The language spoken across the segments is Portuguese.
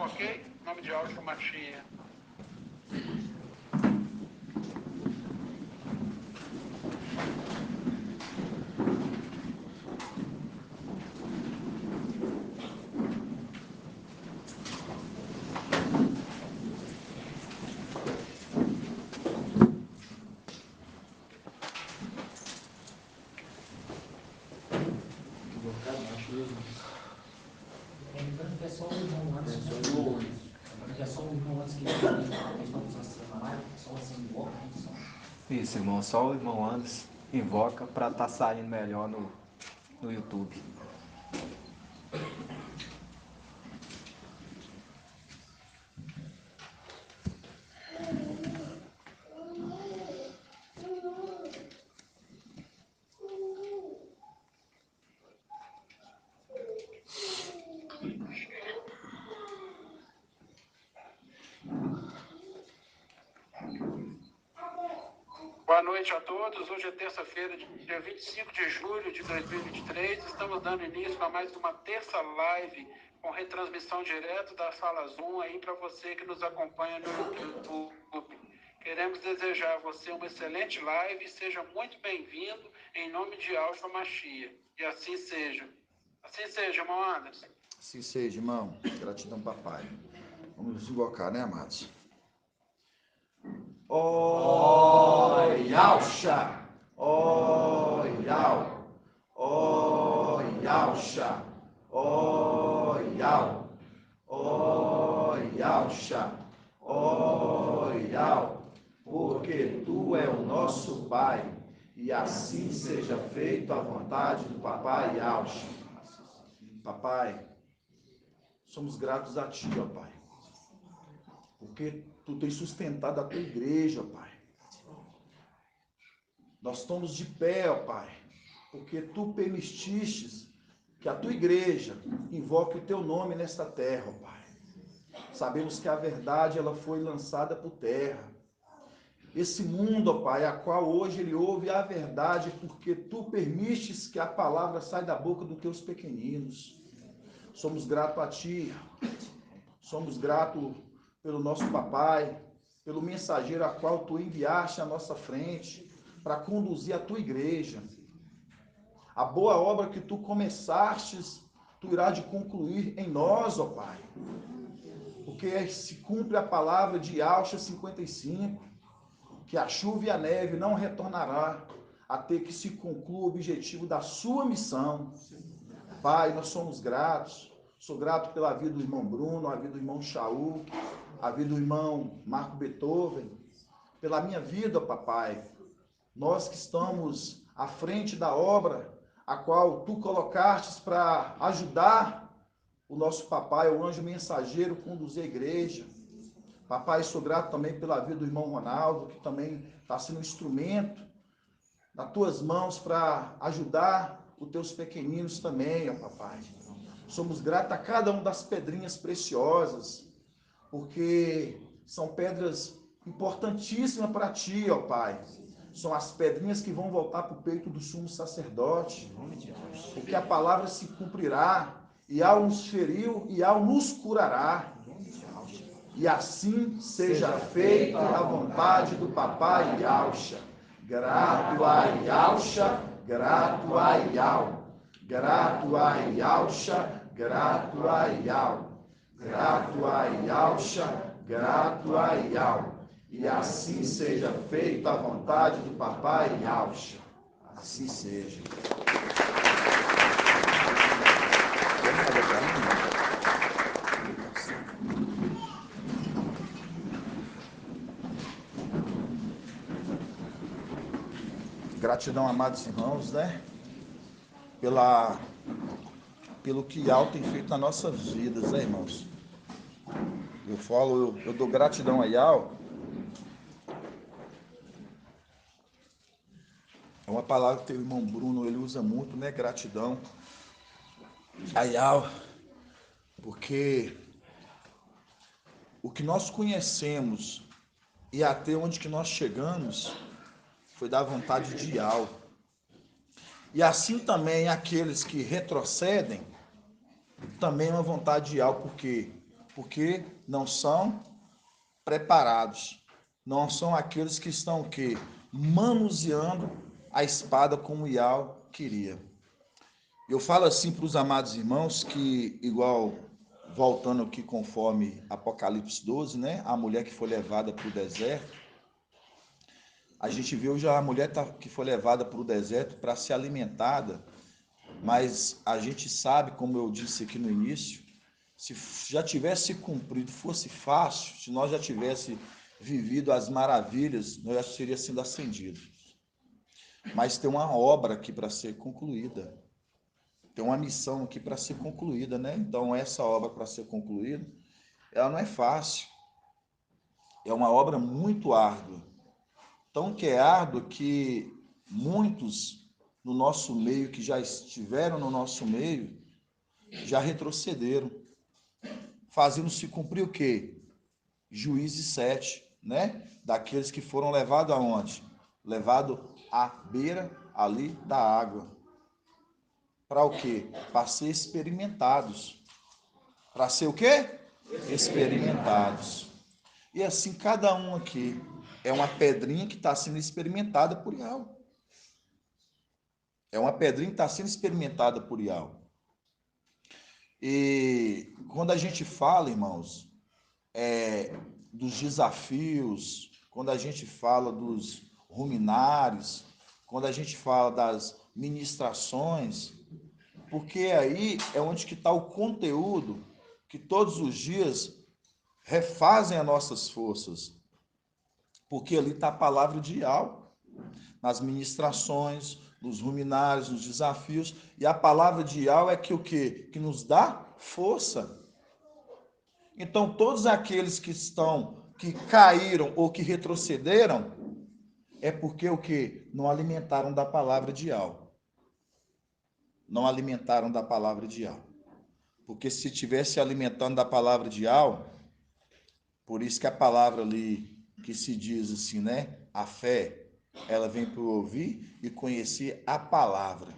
ok? Em nome de Yahshua Mashiach. Isso, irmão, só o irmão Anderson invoca para estar saindo melhor no YouTube. Boa noite a todos. Hoje é terça-feira, dia 25 de julho de 2023. Estamos dando início a mais uma terça live com retransmissão direto da sala Zoom aí para você que nos acompanha no YouTube. Queremos desejar a você uma excelente live. Seja muito bem-vindo em nome de Yahshua Mashiach. E assim seja. Assim seja, irmão Anderson. Assim seja, irmão. Gratidão, papai. Vamos invocar, né, amados? Yahshua, Yah, Yahshua, Yah, Yahshua, Yah, porque tu é o nosso Pai, e assim seja feita a vontade do papai Yahshua. Papai, somos gratos a ti, ó Pai, porque tu tens sustentado a tua igreja, ó Pai. Nós estamos de pé, ó Pai, porque tu permitiste que a tua igreja invoque o teu nome nesta terra, ó Pai. Sabemos que a verdade ela foi lançada por terra. Esse mundo, ó Pai, a qual hoje ele ouve a verdade, porque tu permites que a palavra saia da boca dos teus pequeninos. Somos gratos a ti, somos gratos pelo nosso papai, pelo mensageiro a qual tu enviaste à nossa frente, para conduzir a tua igreja. A boa obra que tu começastes, tu irás de concluir em nós, ó Pai. Porque se cumpre a palavra de Yahshua 55, que a chuva e a neve não retornará até que se conclua o objetivo da sua missão. Pai, nós somos gratos. Sou grato pela vida do irmão Bruno, a vida do irmão Shaul, a vida do irmão Marco Beethoven, pela minha vida, papai. Nós que estamos à frente da obra, a qual tu colocastes para ajudar o nosso papai, o anjo mensageiro, conduzir a igreja. Papai, sou grato também pela vida do irmão Ronaldo, que também está sendo um instrumento nas tuas mãos para ajudar os teus pequeninos também, ó papai. Somos gratos a cada uma das pedrinhas preciosas, porque são pedras importantíssimas para ti, ó Pai. São as pedrinhas que vão voltar para o peito do sumo sacerdote, porque a palavra se cumprirá, e ao nos feriu, e ao nos curará. E assim seja feita a vontade do papai Yahshua. Grato a Yahshua, grato a Yah. Grato a Yahshua, grato a Yah. Grato a Yahshua, grato a Yah. E assim seja feita a vontade do papai Yahshua. Assim seja. Gratidão, amados irmãos, né? Pelo que Yah tem feito nas nossas vidas, né, irmãos? Eu dou gratidão a Yah. É uma palavra que o irmão Bruno ele usa muito, né? Gratidão a Yah, porque o que nós conhecemos e até onde que nós chegamos foi da vontade de Yah. E assim também aqueles que retrocedem, também é uma vontade de Yah, porque Porque não são preparados. Não são aqueles que estão o quê? Manuseando a espada como Iau queria. Eu falo assim para os amados irmãos que, igual, voltando aqui conforme Apocalipse 12, né? A mulher que foi levada para o deserto, a gente viu já a mulher que foi levada para o deserto para ser alimentada, mas a gente sabe, como eu disse aqui no início, se já tivesse cumprido, fosse fácil, se nós já tivesse vivido as maravilhas, nós já teríamos sido ascendidos. Mas tem uma obra aqui para ser concluída. Tem uma missão aqui para ser concluída, né? Então, essa obra para ser concluída, ela não é fácil. É uma obra muito árdua. Tão que é árdua que muitos no nosso meio, que já estiveram no nosso meio, já retrocederam. Fazendo-se cumprir o quê? Juízes 7, né? Daqueles que foram levados aonde? Levados à beira ali da água. Para o quê? Para ser experimentados. Para ser o quê? Experimentados. E assim, cada um aqui é uma pedrinha que está sendo experimentada por Iau. É uma pedrinha que está sendo experimentada por Iau. E quando a gente fala, irmãos, dos desafios, quando a gente fala dos ruminários, quando a gente fala das ministrações, porque aí é onde que está o conteúdo que todos os dias refazem as nossas forças, porque ali está a palavra de Iau, nas ministrações, nos ruminários, nos desafios, e a palavra de Iau é que o quê? Que nos dá força. Então, todos aqueles que caíram ou que retrocederam, é porque o quê? Não alimentaram da palavra de Iau. Não alimentaram da palavra de Iau. Porque se estivesse alimentando da palavra de Iau, por isso que a palavra ali, que se diz assim, né? A fé, ela vem por ouvir e conhecer a palavra.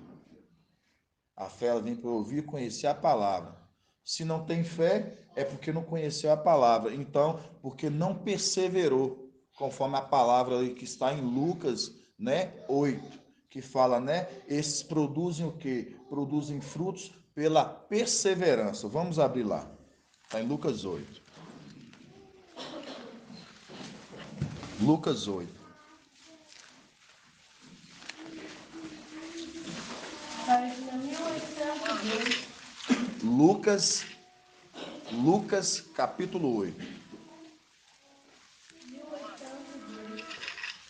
A fé, ela vem por ouvir e conhecer a palavra. Se não tem fé, é porque não conheceu a palavra. Então, porque não perseverou, conforme a palavra aí que está em Lucas, né, 8, que fala, né, esses produzem o quê? Produzem frutos pela perseverança. Vamos abrir lá. Está em Lucas 8. Lucas 8. Lucas capítulo 8.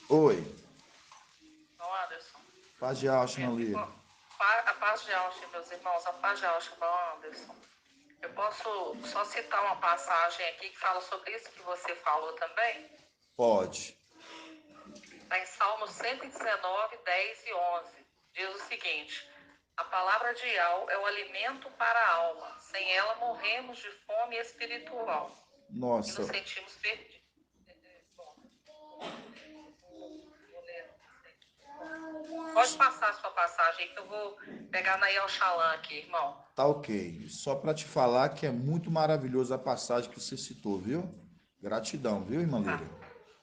Oi. Anderson. Paz de Austin, ali. A paz de Austin, meus irmãos, a paz de Austin, Anderson. Eu posso só citar uma passagem aqui que fala sobre isso que você falou também? Pode. Está em Salmo 119, 10 e 11. Diz o seguinte: a palavra de Iau é o alimento para a alma. Sem ela morremos de fome espiritual. Nossa. E nos sentimos perdidos. Pode passar a sua passagem que eu vou pegar na Yalxalã aqui, irmão. Tá ok. Só para te falar que é muito maravilhosa a passagem que você citou, viu? Gratidão, viu, irmã Líria?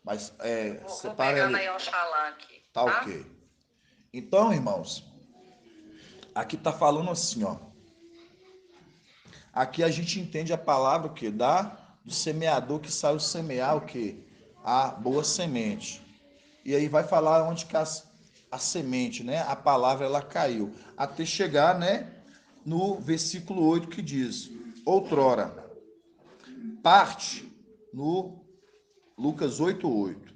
Mas vou pegar na Yalxalã aqui. Tá ok. Então, irmãos, aqui tá falando assim, ó. Aqui a gente entende a palavra o quê? Do semeador que saiu semear o quê? A boa semente. E aí vai falar onde que a semente, né? A palavra ela caiu. Até chegar, né? No versículo 8 que diz: outrora, parte, no Lucas 8:8.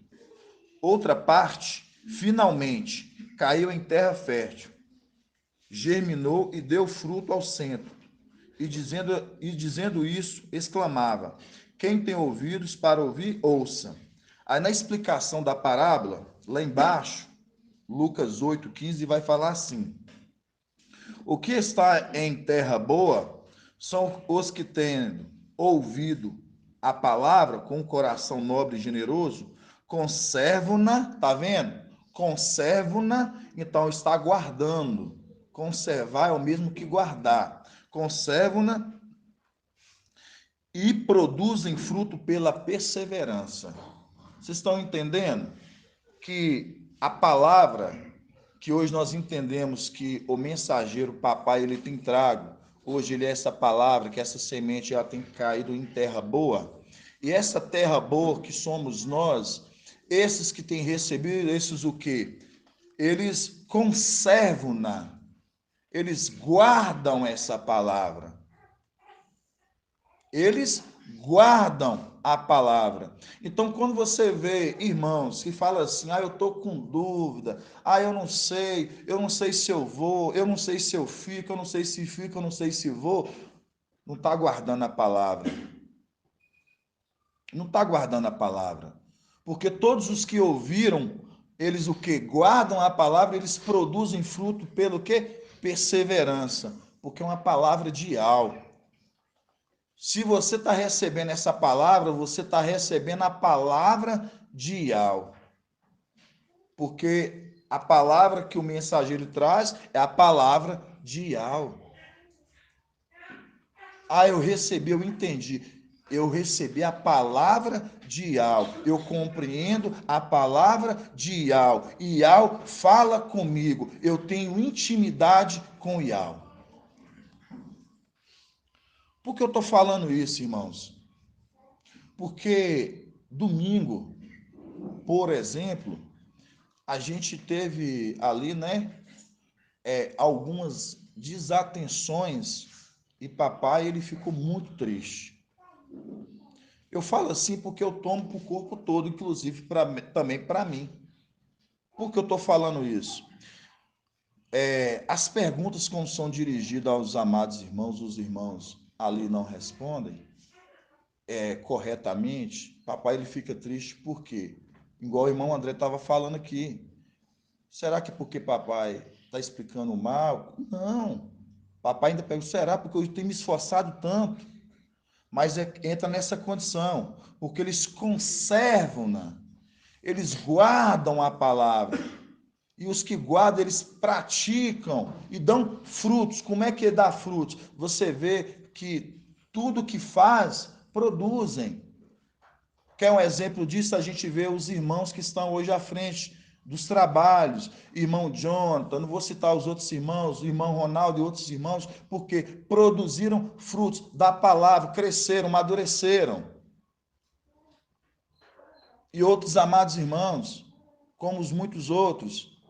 Outra parte, finalmente, caiu em terra fértil, germinou e deu fruto ao cento. E dizendo isso, exclamava: quem tem ouvidos para ouvir, ouça. Aí na explicação da parábola, lá embaixo, Lucas 8:15, vai falar assim: o que está em terra boa são os que têm ouvido a palavra com um coração nobre e generoso, conservam-na, tá vendo? Conservam-na, então está guardando. Conservar é o mesmo que guardar. Conservam-na e produzem fruto pela perseverança. Vocês estão entendendo que a palavra que hoje nós entendemos que o mensageiro, o papai, ele tem trago, hoje ele é essa palavra, que essa semente ela tem caído em terra boa, e essa terra boa que somos nós, esses que têm recebido, esses o quê? Eles conservam-na, eles guardam essa palavra. Eles guardam a palavra. Então, quando você vê irmãos que falam assim, eu estou com dúvida, eu não sei se eu vou, eu não sei se eu fico, eu não sei se fico, eu não sei se vou, não está guardando a palavra. Não está guardando a palavra. Porque todos os que ouviram, eles o que? Guardam a palavra, eles produzem fruto pelo que? Perseverança. Porque é uma palavra de algo. Se você está recebendo essa palavra, você está recebendo a palavra de Yahweh. Porque a palavra que o mensageiro traz é a palavra de Yahweh. Eu recebi, eu entendi. Eu recebi a palavra de Yahweh. Eu compreendo a palavra de Yahweh. E Yahweh fala comigo. Eu tenho intimidade com Yahweh. Por que eu estou falando isso, irmãos? Porque domingo, por exemplo, a gente teve ali, algumas desatenções e papai, ele ficou muito triste. Eu falo assim porque eu tomo para o corpo todo, inclusive também para mim. Por que eu estou falando isso? As perguntas quando são dirigidas aos amados irmãos, os irmãos ali não respondem corretamente, papai ele fica triste por quê? Igual o irmão André estava falando aqui. Será que porque papai está explicando mal? Não. Papai ainda pergunta, será porque eu tenho me esforçado tanto? Mas entra nessa condição, porque eles conservam-na, eles guardam a palavra. E os que guardam, eles praticam e dão frutos. Como é que dá frutos? Você vê que tudo que faz, produzem. Quer um exemplo disso? A gente vê os irmãos que estão hoje à frente dos trabalhos, irmão Jonathan, não vou citar os outros irmãos, o irmão Ronaldo e outros irmãos, porque produziram frutos da palavra, cresceram, amadureceram. E outros amados irmãos, como os muitos outros.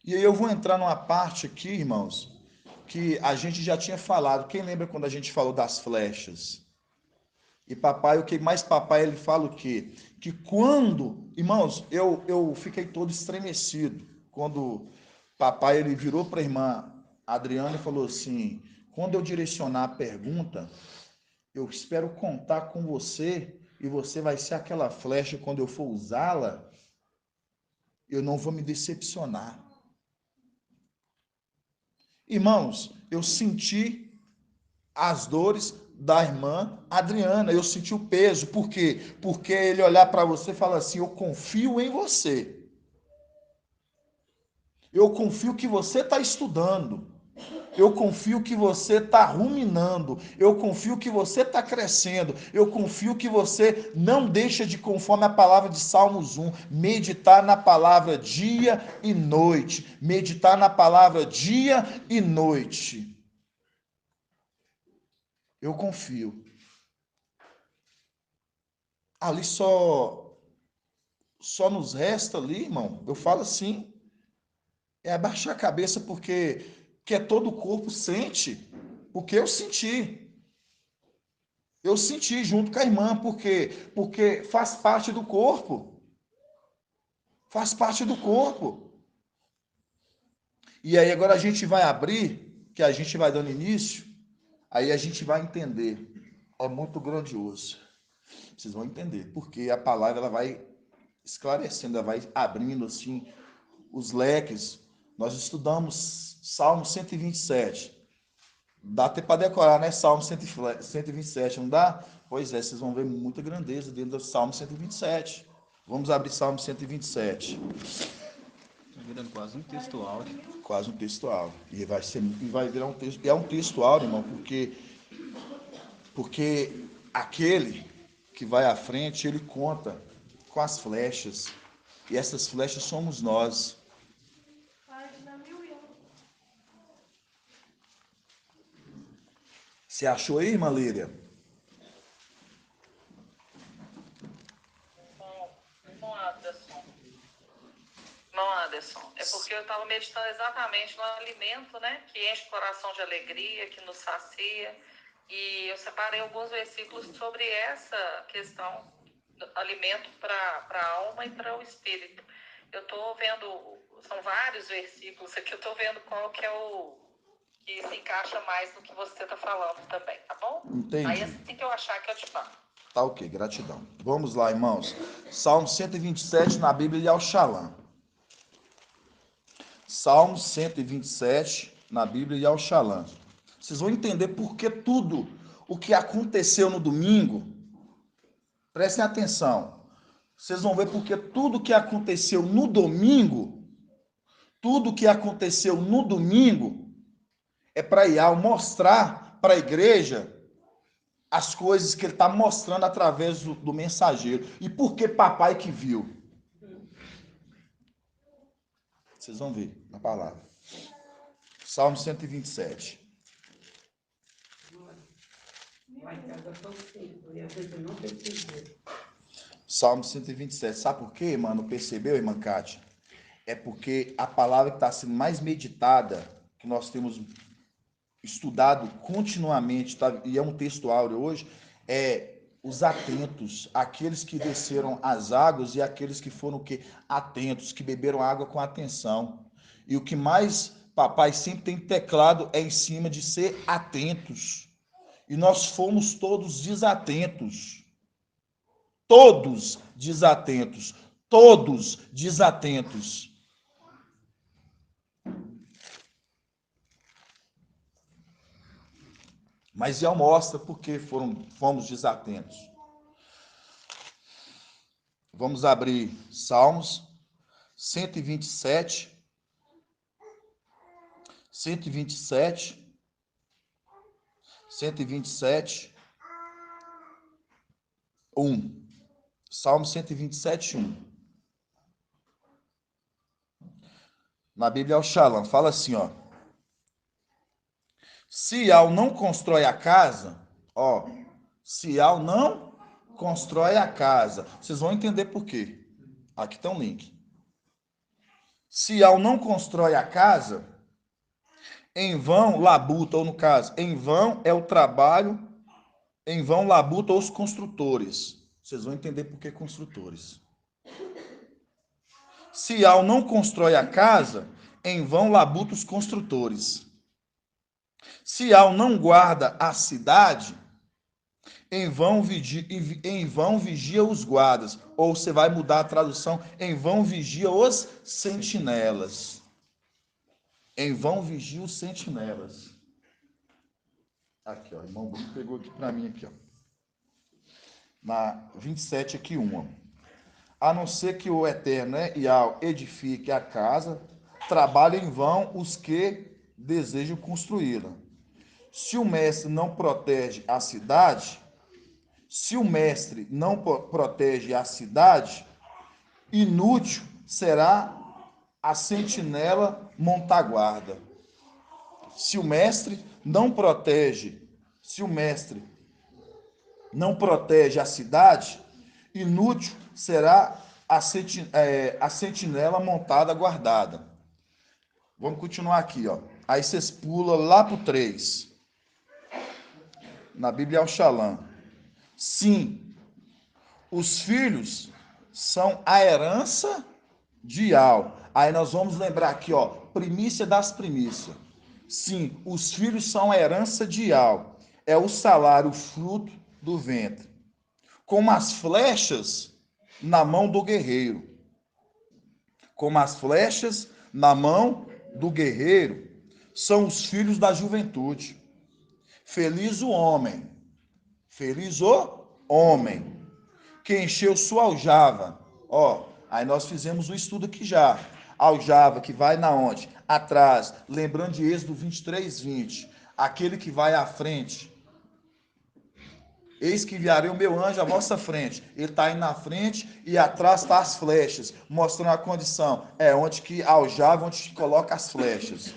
E aí eu vou entrar numa parte aqui, irmãos, que a gente já tinha falado. Quem lembra quando a gente falou das flechas? E papai, o que mais papai, ele fala o quê? Que quando, irmãos, eu fiquei todo estremecido, quando papai, ele virou para a irmã Adriana e falou assim, quando eu direcionar a pergunta, eu espero contar com você, e você vai ser aquela flecha, quando eu for usá-la, eu não vou me decepcionar. Irmãos, eu senti as dores da irmã Adriana, eu senti o peso. Por quê? Porque ele olhar para você e falar assim, eu confio em você. Eu confio que você está estudando. Eu confio que você está ruminando. Eu confio que você está crescendo. Eu confio que você não deixa de, conforme a palavra de Salmos 1, meditar na palavra dia e noite. Meditar na palavra dia e noite. Eu confio. Ali só nos resta ali, irmão, eu falo assim, abaixar a cabeça porque todo o corpo sente, porque eu senti. Eu senti junto com a irmã, porque faz parte do corpo. Faz parte do corpo. E aí agora a gente vai abrir, que a gente vai dando início, aí a gente vai entender. É muito grandioso. Vocês vão entender, porque a palavra ela vai esclarecendo, ela vai abrindo assim os leques. Nós estudamos Salmo 127. Dá até para decorar, né? Salmo 127, não dá? Pois é, vocês vão ver muita grandeza dentro do Salmo 127. Vamos abrir Salmo 127. Está virando quase um texto áudio. Quase um texto áudio. E vai virar um texto. É um texto áudio, irmão, porque Porque aquele que vai à frente, ele conta com as flechas. E essas flechas somos nós. Você achou aí, irmã Líria? Não, Anderson. Não, Anderson. É porque eu estava meditando exatamente no alimento, né? Que enche o coração de alegria, que nos sacia. E eu separei alguns versículos sobre essa questão do alimento para a alma e para o espírito. Eu estou vendo, são vários versículos aqui, eu estou vendo qual que é o que se encaixa mais no que você está falando também, tá bom? Entendi. Aí assim que eu achar que eu te falo. Tá ok, gratidão. Vamos lá, irmãos. Salmo 127 na Bíblia de Al-Shalom. Salmo 127 na Bíblia de Al-Shalom. Vocês vão entender por que tudo o que aconteceu no domingo, prestem atenção. Vocês vão ver porque tudo o que aconteceu no domingo, tudo o que aconteceu no domingo é para Ial mostrar para a igreja as coisas que ele está mostrando através do mensageiro. E por que papai que viu? Vocês vão ver na palavra. Salmo 127. Salmo 127. Sabe por quê, mano? Percebeu, irmã Kátia? É porque a palavra que está sendo mais meditada, que nós temos estudado continuamente, tá? E é um texto áureo hoje, é os atentos, aqueles que desceram as águas e aqueles que foram o quê? Atentos, que beberam água com atenção. E o que mais papai sempre tem teclado é em cima de ser atentos. E nós fomos todos desatentos. Todos desatentos. Todos desatentos. Mas já mostra por que fomos desatentos. Vamos abrir Salmos 127. 127. 127. 1. Salmo 127, 1. Na Bíblia Al-Shalom, fala assim, ó. Se Al não constrói a casa, ó, se Al não constrói a casa, vocês vão entender por quê. Aqui está um link. Se Al não constrói a casa, em vão labuta, ou no caso, em vão é o trabalho, em vão labuta os construtores. Vocês vão entender por que construtores. Se Al não constrói a casa, em vão labuta os construtores. Se Al não guarda a cidade, em vão vigia os guardas. Ou você vai mudar a tradução, em vão vigia os sentinelas. Em vão vigia os sentinelas. Aqui, ó, irmão Bruno pegou aqui para mim, aqui, ó. Na 27 aqui, 1. A não ser que o Eterno, né, Ial, edifique a casa, trabalhem em vão os que desejam construí-la. Se o mestre não protege a cidade, inútil será a sentinela montaguarda. Se o mestre não protege a cidade, inútil será a sentinela montada guardada. Vamos continuar aqui, ó. Aí vocês pulam lá para o 3. Na Bíblia Al-Shalom. Sim, os filhos são a herança de Ial. Aí nós vamos lembrar aqui, ó, primícia das primícias. Sim, os filhos são a herança de Ial. É o salário, o fruto do ventre. Como as flechas na mão do guerreiro. Como as flechas na mão do guerreiro são os filhos da juventude. Feliz o homem que encheu sua aljava. Ó, aí nós fizemos o estudo aqui já. Aljava que vai na onde? Atrás, lembrando de Êxodo 23, 20. Aquele que vai à frente Eis que enviarei o meu anjo à vossa frente. Ele está indo na frente e atrás está as flechas, mostrando a condição. É onde que aljava, onde que coloca as flechas.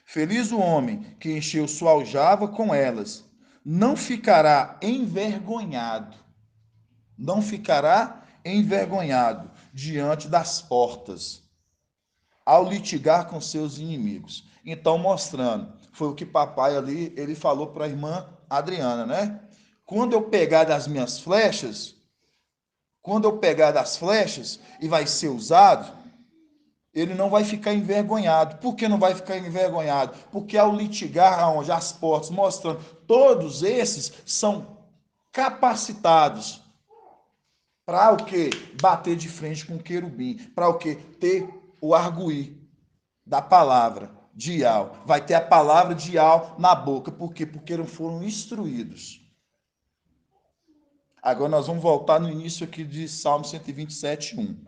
Feliz o homem que encheu sua aljava com elas. Não ficará envergonhado. Não ficará envergonhado diante das portas, ao litigar com seus inimigos. Então, mostrando, foi o que papai ali, ele falou para a irmã Adriana, né? Quando eu pegar das minhas flechas, e vai ser usado, ele não vai ficar envergonhado. Por que não vai ficar envergonhado? Porque ao litigar aonde as portas, mostrando, todos esses são capacitados para o quê? Bater de frente com o querubim. Para o quê? Ter o arguir da palavra de Ial. Vai ter a palavra de Ial na boca. Por quê? Porque não foram instruídos. Agora nós vamos voltar no início aqui de Salmo 127, 1.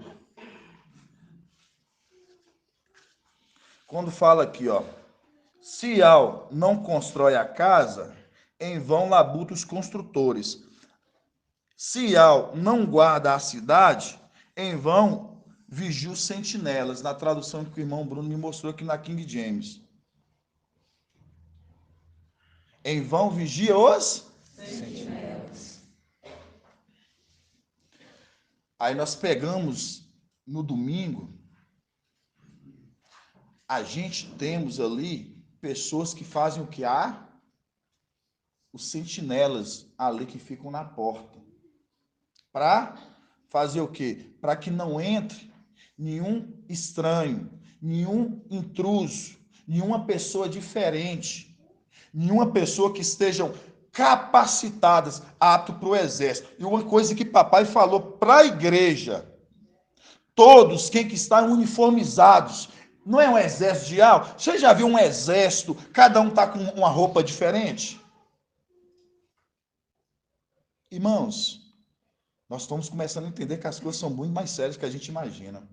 Quando fala aqui, ó, se Ial não constrói a casa, em vão labutam os construtores. Se Ial não guarda a cidade, em vão vigia os sentinelas, na tradução que o irmão Bruno me mostrou aqui na King James. Em vão vigia os sentinelas. Aí nós pegamos no domingo, a gente temos ali pessoas que fazem o que há? Os sentinelas ali que ficam na porta. Para fazer o quê? Para que não entre nenhum estranho, nenhum intruso, nenhuma pessoa diferente, nenhuma pessoa que estejam capacitadas, apto para o exército. E uma coisa que papai falou para a igreja, todos quem que estão uniformizados, não é um exército de algo? Você já viu um exército, cada um está com uma roupa diferente? Irmãos, nós estamos começando a entender que as coisas são muito mais sérias do que a gente imagina.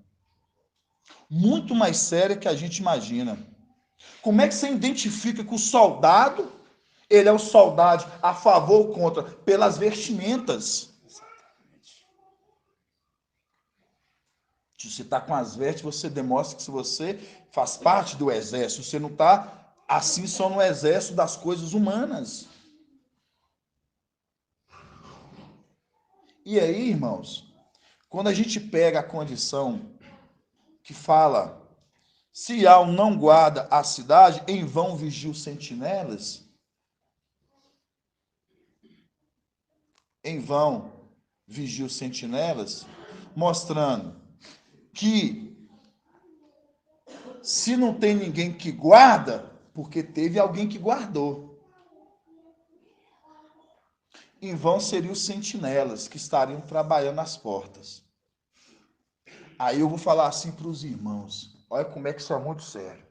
Muito mais sérias que a gente imagina. Como é que você identifica que o soldado, ele é o soldado a favor ou contra? Pelas vestimentas. Se você está com as vestes, você demonstra que você faz parte do exército. Você não está assim só no exército das coisas humanas. E aí, irmãos, quando a gente pega a condição que fala, se Ial não guarda a cidade, em vão vigia os sentinelas, em vão vigia os sentinelas, mostrando que se não tem ninguém que guarda, porque teve alguém que guardou. Em vão seriam os sentinelas que estariam trabalhando nas portas. Aí eu vou falar assim para os irmãos. Olha como é que isso é muito sério.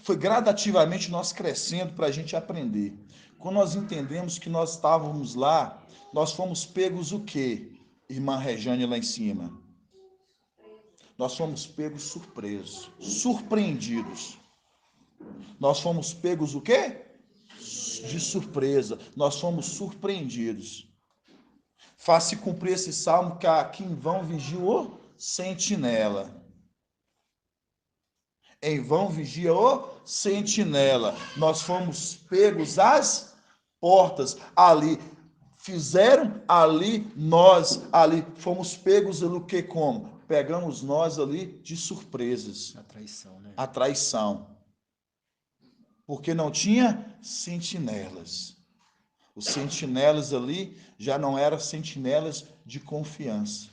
Foi gradativamente nós crescendo para a gente aprender. Quando nós entendemos que nós estávamos lá, nós fomos pegos o quê, irmã Rejane lá em cima? Nós fomos pegos surpresos, surpreendidos. Nós fomos pegos o quê? De surpresa. Nós fomos surpreendidos. Faz-se cumprir esse salmo que aqui em vão vigia o sentinela. Em vão vigia o sentinela. Nós fomos pegos às portas ali. Fizeram ali, nós ali. Fomos pegos ali o que como? Pegamos nós ali de surpresas. A traição, né? A traição. Porque não tinha sentinelas. Os sentinelas ali já não eram sentinelas de confiança.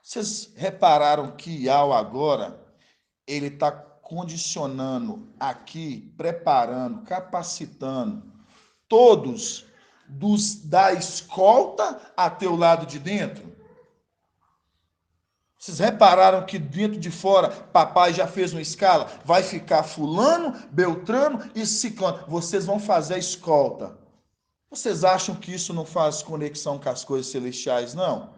Vocês repararam que Ial agora, ele está condicionando aqui, preparando, capacitando todos da escolta até o lado de dentro? Vocês repararam que dentro de fora, papai já fez uma escala? Vai ficar fulano, beltrano e ciclano. Vocês vão fazer a escolta. Vocês acham que isso não faz conexão com as coisas celestiais, não?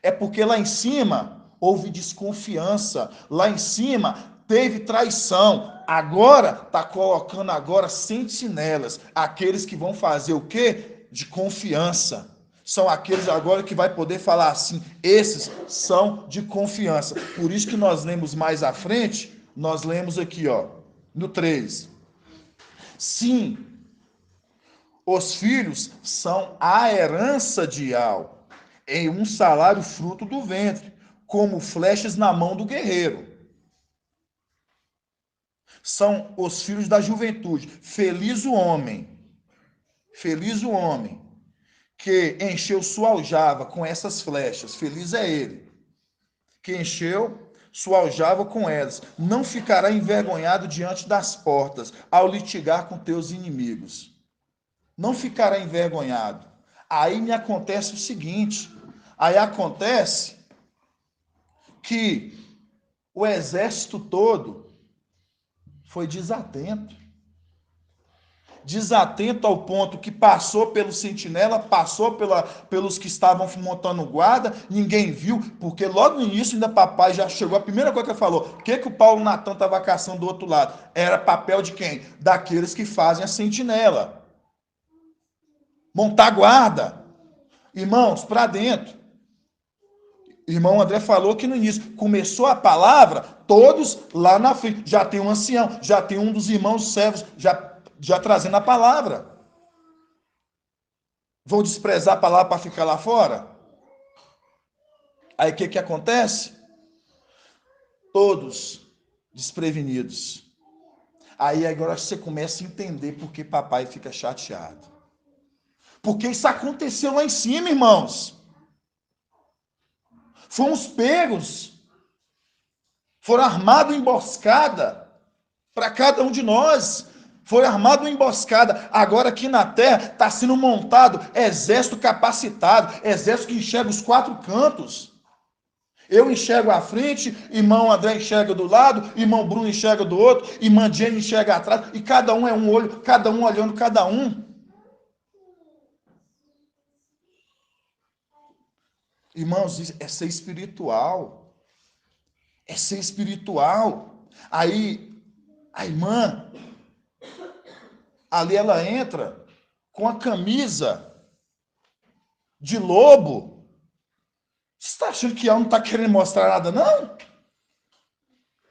É porque lá em cima houve desconfiança. Lá em cima teve traição. Agora, está colocando agora sentinelas. Aqueles que vão fazer o quê? De confiança. São aqueles agora que vai poder falar assim, esses são de confiança. Por isso que nós lemos mais à frente, nós lemos aqui, ó, no 3. Sim, os filhos são a herança de Ial, em um salário fruto do ventre, como flechas na mão do guerreiro. São os filhos da juventude. Feliz o homem que encheu sua aljava com essas flechas. Feliz é ele, que encheu sua aljava com elas. Não ficará envergonhado diante das portas, ao litigar com teus inimigos. Não ficará envergonhado. Aí me acontece o seguinte, aí acontece que o exército todo foi desatento. Desatento ao ponto que passou pelo sentinela, passou pelos que estavam montando guarda, ninguém viu, porque logo no início ainda papai já chegou, a primeira coisa que ele falou, o que o Paulo Natan estava caçando do outro lado? Era papel de quem? Daqueles que fazem a sentinela. Montar guarda. Irmãos, para dentro. Irmão André falou que no início começou a palavra, todos lá na frente. Já tem um ancião, já tem um dos irmãos servos, já trazendo a palavra. Vão desprezar a palavra para ficar lá fora? Aí o que acontece? Todos desprevenidos. Aí agora você começa a entender por que papai fica chateado. Porque isso aconteceu lá em cima, irmãos. Fomos pegos. Foram armados emboscada para cada um de nós. Foi armado uma emboscada. Agora aqui na terra está sendo montado exército capacitado, exército que enxerga os 4 cantos. Eu enxergo à frente, irmão André enxerga do lado, irmão Bruno enxerga do outro, irmã Jenny enxerga atrás, e cada um é um olho, cada um olhando cada um. Irmãos, é ser espiritual. É ser espiritual. Aí, a irmã, ali ela entra com a camisa de lobo. Você está achando que ela não está querendo mostrar nada, não?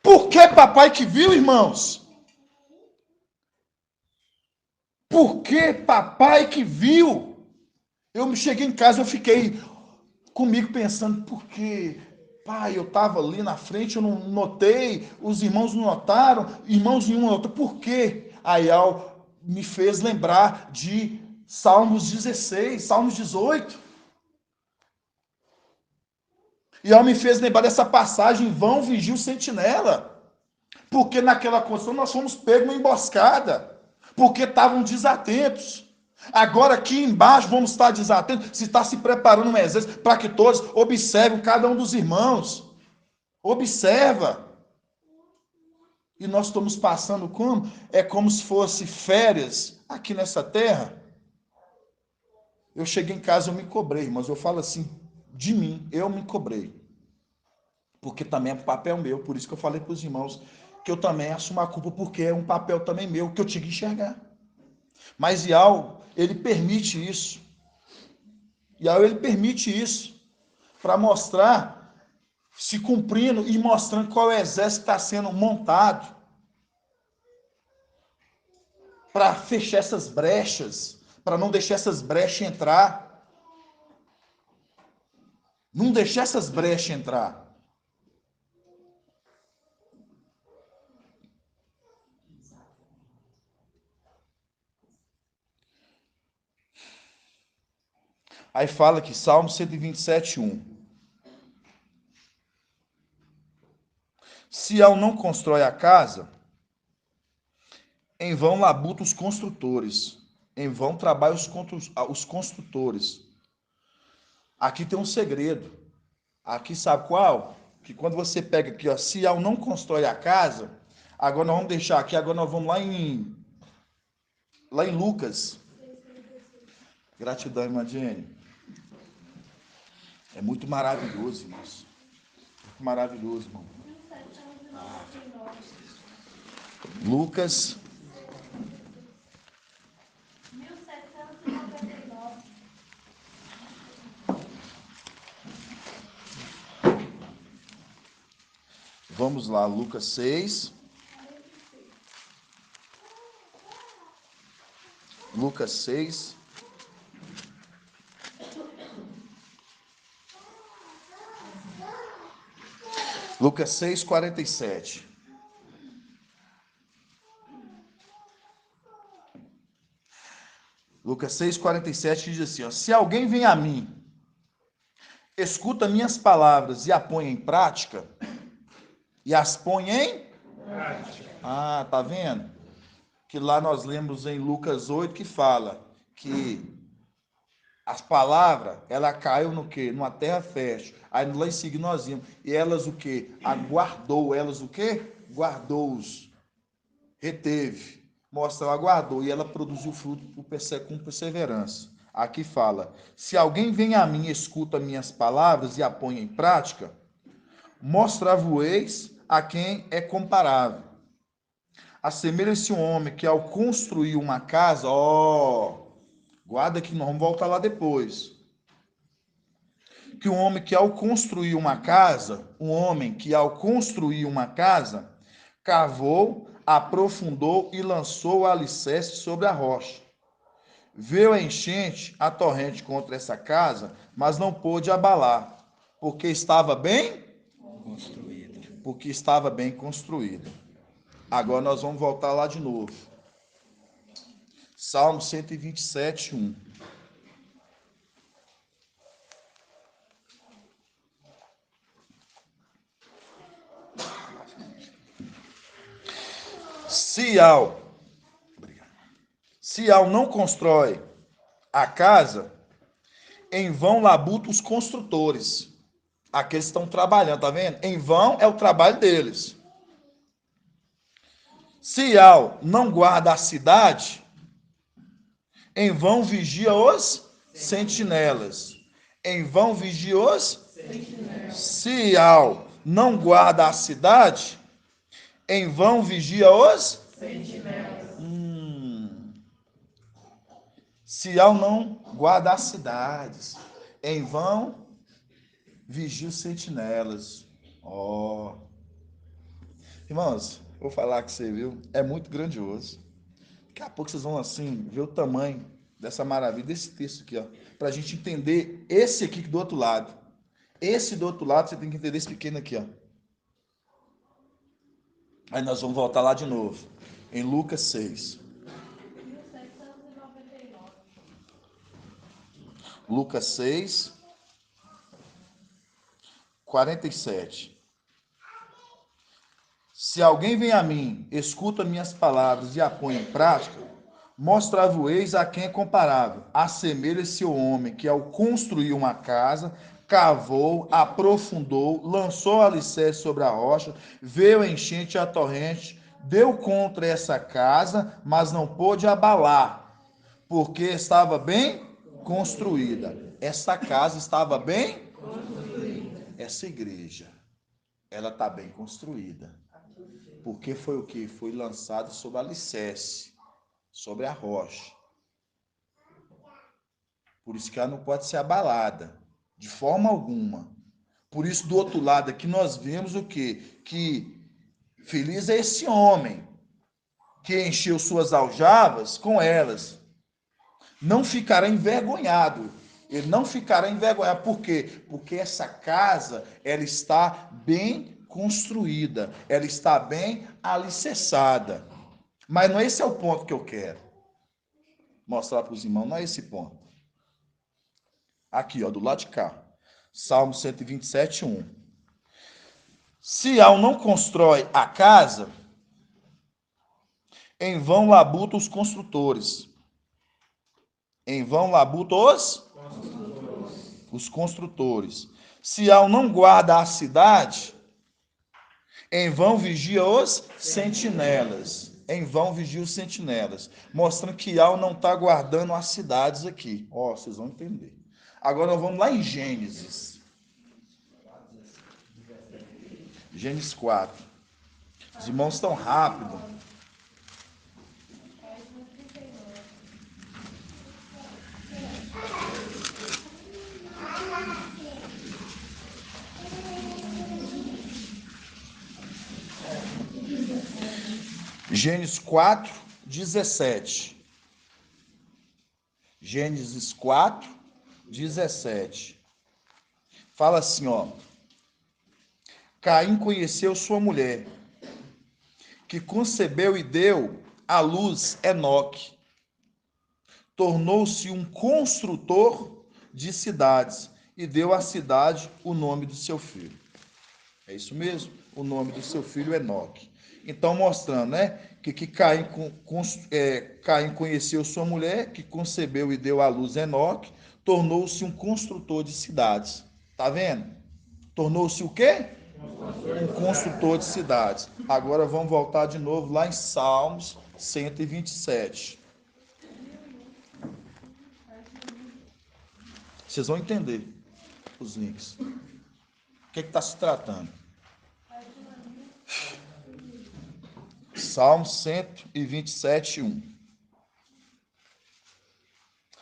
Por que papai que viu, irmãos? Por que papai que viu? Eu cheguei em casa, eu fiquei comigo pensando, por que, pai, eu estava ali na frente, eu não notei, os irmãos não notaram, irmãos nenhum notou, por quê? Aí me fez lembrar de Salmos 16, Salmos 18. E ela me fez lembrar dessa passagem, vão vigia o sentinela. Porque naquela condição nós fomos pegos numa emboscada. Porque estavam desatentos. Agora aqui embaixo vamos estar desatentos. Se está se preparando um exército para que todos observem cada um dos irmãos. Observa. E nós estamos passando como? É como se fosse férias aqui nessa terra. Eu cheguei em casa, eu me cobrei, mas eu falo assim, de mim, eu me cobrei. Porque também é um papel meu, por isso que eu falei para os irmãos que eu também assumo a culpa, porque é um papel também meu, que eu tinha que enxergar. Mas Ial, ele permite isso. Ial, ele permite isso para mostrar, se cumprindo e mostrando qual é o exército que está sendo montado para fechar essas brechas, para não deixar essas brechas entrar. Não deixar essas brechas entrar. Aí fala aqui, Salmo 127, 1. Se Ial não constrói a casa, em vão labutam os construtores, em vão trabalham os construtores. Aqui tem um segredo. Aqui sabe qual? Que quando você pega aqui, ó, se Ial não constrói a casa, agora nós vamos deixar aqui, agora nós vamos lá em Lucas. Gratidão, irmã Jenny. É muito maravilhoso, irmãos. Muito maravilhoso, irmão. Lucas 1799. Vamos lá, Lucas 6. Lucas 6. Lucas 6, 47. Lucas 6, 47 diz assim, ó, se alguém vem a mim, escuta minhas palavras e a põe em prática, e as põe em prática. Ah, tá vendo? Que lá nós lemos em Lucas 8 que fala que as palavras, ela caiu no quê? Numa terra fértil. Aí lá em seguida nós vimos. E elas o quê? Aguardou. Elas o quê? Guardou-os. Reteve. Mostra, ela aguardou. E ela produziu fruto com perseverança. Aqui fala, se alguém vem a mim e escuta minhas palavras e a põe em prática, mostra-vos a quem é comparável. Assemelha-se um homem que ao construir uma casa, guarda que nós vamos voltar lá depois. Que um homem que ao construir uma casa, cavou, aprofundou e lançou o alicerce sobre a rocha. Veio a enchente, a torrente contra essa casa, mas não pôde abalar, porque estava bem construída. Agora nós vamos voltar lá de novo. Salmo 127, 1. Se ao não constrói a casa, em vão labutam os construtores. Aqueles que estão trabalhando, tá vendo? Em vão é o trabalho deles. Se ao não guarda a cidade, em vão vigia os sentinelas. Em vão vigia os sentinelas. Se ao não guarda a cidade, em vão vigia os sentinelas. Se ao não guarda as cidades, em vão vigia os sentinelas. Irmãos, vou falar com você, viu? É muito grandioso. Daqui a pouco vocês vão assim ver o tamanho dessa maravilha, desse texto aqui, ó, para a gente entender esse aqui do outro lado. Esse do outro lado você tem que entender esse pequeno aqui, ó. Aí nós vamos voltar lá de novo, em Lucas 6. 1799. Lucas 6, 47. Se alguém vem a mim, escuta minhas palavras e a põe em prática, mostrar-vos a quem é comparável. Assemelha-se o homem que, ao construir uma casa, cavou, aprofundou, lançou o alicerce sobre a rocha, veio a enchente e a torrente, deu contra essa casa, mas não pôde abalar, porque estava bem construída. Essa casa estava bem construída. Essa igreja, ela está bem construída. Porque foi o que? Foi lançado sobre o alicerce, sobre a rocha. Por isso que ela não pode ser abalada, de forma alguma. Por isso, do outro lado aqui, nós vemos o quê? Que feliz é esse homem que encheu suas aljavas com elas. Não ficará envergonhado. Ele não ficará envergonhado. Por quê? Porque essa casa, ela está bem construída, ela está bem alicerçada. Mas não esse é o ponto que eu quero mostrar para os irmãos, não é esse ponto. Aqui, ó, do lado de cá. Salmo 127, 1. Se ao não constrói a casa, em vão labutam os construtores. Em vão labutam os construtores. Se ao não guarda a cidade, em vão vigia os sentinelas. Em vão vigia os sentinelas. Mostrando que Al não está guardando as cidades aqui. Vocês vão entender. Agora nós vamos lá em Gênesis. Gênesis 4. Os irmãos estão rápido. Gênesis 4, 17. Gênesis 4, 17. Fala assim, ó. Caim conheceu sua mulher, que concebeu e deu à luz Enoque. Tornou-se um construtor de cidades e deu à cidade o nome do seu filho. É isso mesmo? O nome do seu filho Enoque. Então, mostrando, né, que Caim conheceu sua mulher, que concebeu e deu à luz Enoque, tornou-se um construtor de cidades. Tá vendo? Tornou-se o quê? Um construtor de cidades. Agora vamos voltar de novo lá em Salmos 127. Vocês vão entender os links. O que está se tratando? Salmo 127, 1.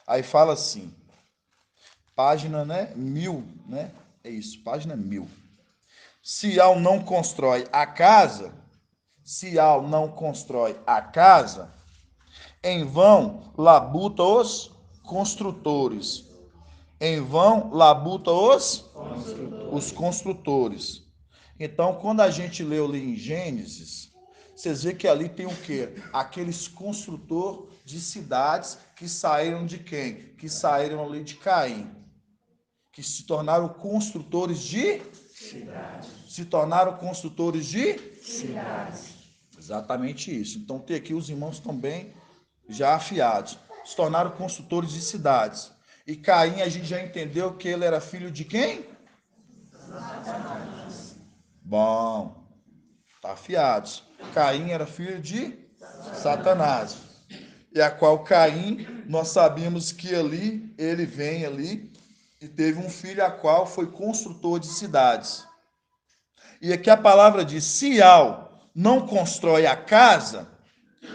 Aí fala assim, página, né, 1000, né? É isso, página 1000. Sião não constrói a casa, Sião não constrói a casa, em vão labuta os construtores. Em vão labuta os construtores. Então, quando a gente leu ali em Gênesis, vocês veem que ali tem o quê? Aqueles construtores de cidades que saíram de quem? Que saíram ali de Caim. Que se tornaram construtores de cidades. Se tornaram construtores de cidades. Exatamente isso. Então, tem aqui os irmãos também já afiados. Se tornaram construtores de cidades. E Caim, a gente já entendeu que ele era filho de quem? Satanás. Bom, tá afiados. Caim era filho de Satanás. E a qual Caim, nós sabemos que ali, ele vem ali e teve um filho a qual foi construtor de cidades. E aqui a palavra diz, Sião não constrói a casa,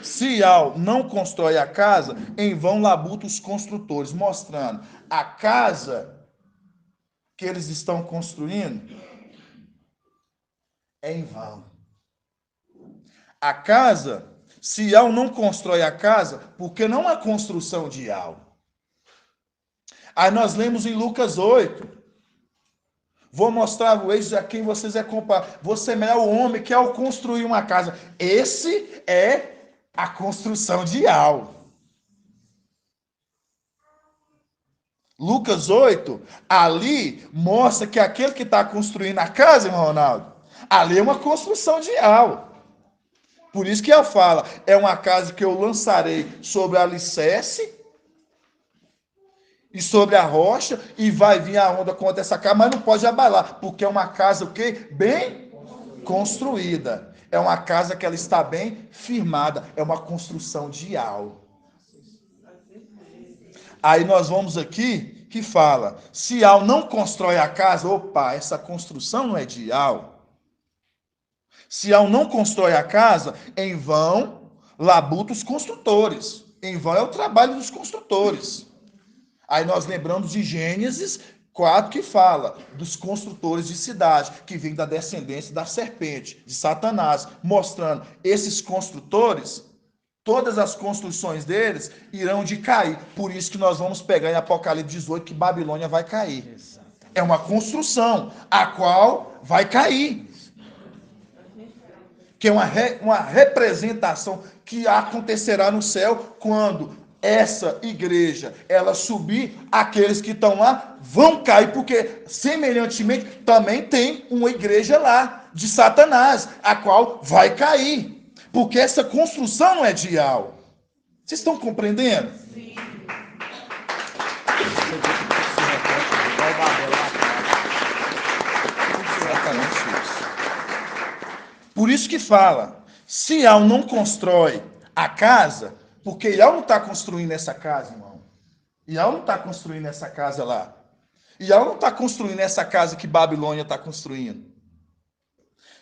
Sião não constrói a casa, em vão labuta os construtores, mostrando a casa que eles estão construindo é em vão. A casa, Sião não constrói a casa porque não há construção de algo. Aí nós lemos em Lucas 8. Vou mostrar o eixo a quem vocês é comparar. Você é o homem que ao construir uma casa. Esse é a construção de algo. Lucas 8, ali mostra que aquele que está construindo a casa, irmão Ronaldo, ali é uma construção de algo. Por isso que eu falo, é uma casa que eu lançarei sobre a alicerce e sobre a rocha, e vai vir a onda contra essa casa, mas não pode abalar, porque é uma casa o quê? Bem construída. É uma casa que ela está bem firmada, é uma construção de algo. Aí nós vamos aqui, que fala, Sião não constrói a casa, opa, essa construção não é de algo. Sião não constrói a casa, em vão labuta os construtores. Em vão é o trabalho dos construtores. Aí nós lembramos de Gênesis 4, que fala dos construtores de cidade, que vem da descendência da serpente, de Satanás, mostrando esses construtores, todas as construções deles irão de cair. Por isso que nós vamos pegar em Apocalipse 18 que Babilônia vai cair. É uma construção, a qual vai cair. Que é uma representação que acontecerá no céu quando essa igreja, ela subir, aqueles que estão lá vão cair, porque semelhantemente também tem uma igreja lá de Satanás, a qual vai cair, porque essa construção não é de algo. Vocês estão compreendendo? Sim. Exatamente isso. Por isso que fala, Sião não constrói a casa, porque Iau não está construindo essa casa, irmão. Iau não está construindo essa casa lá. Iau não está construindo essa casa que Babilônia está construindo.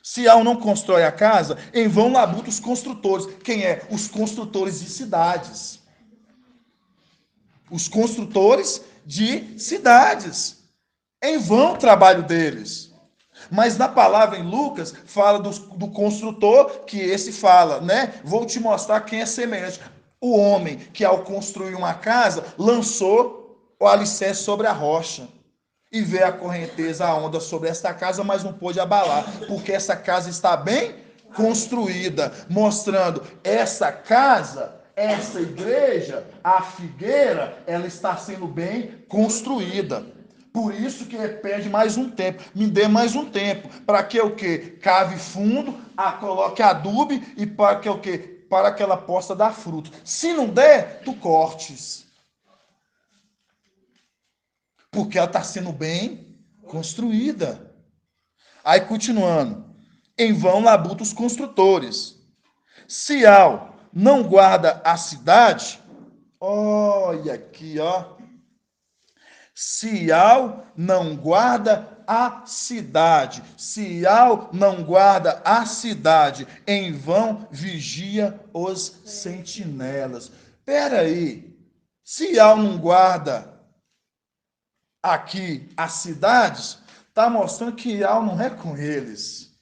Sião não constrói a casa, em vão labuta os construtores. Quem é? Os construtores de cidades. Os construtores de cidades. Em vão o trabalho deles. Mas na palavra em Lucas, fala do construtor, que esse fala, né? Vou te mostrar quem é semelhante. O homem que ao construir uma casa, lançou o alicerce sobre a rocha. E veio a correnteza, a onda sobre esta casa, mas não pôde abalar, porque essa casa está bem construída, mostrando essa casa, essa igreja, a figueira, ela está sendo bem construída. Por isso que pede mais um tempo, me dê mais um tempo, para que o quê? Cave fundo, coloque adubo e para que o quê? Para que ela possa dar fruto. Se não der, tu cortes. Porque ela está sendo bem construída. Aí, continuando. Em vão labuta os construtores. Sião não guarda a cidade. Olha aqui, ó. Sião não guarda a cidade. Sião não guarda a cidade. Em vão vigia os sentinelas. Espera aí. Sião não guarda aqui as cidades, está mostrando que Ial não é com eles.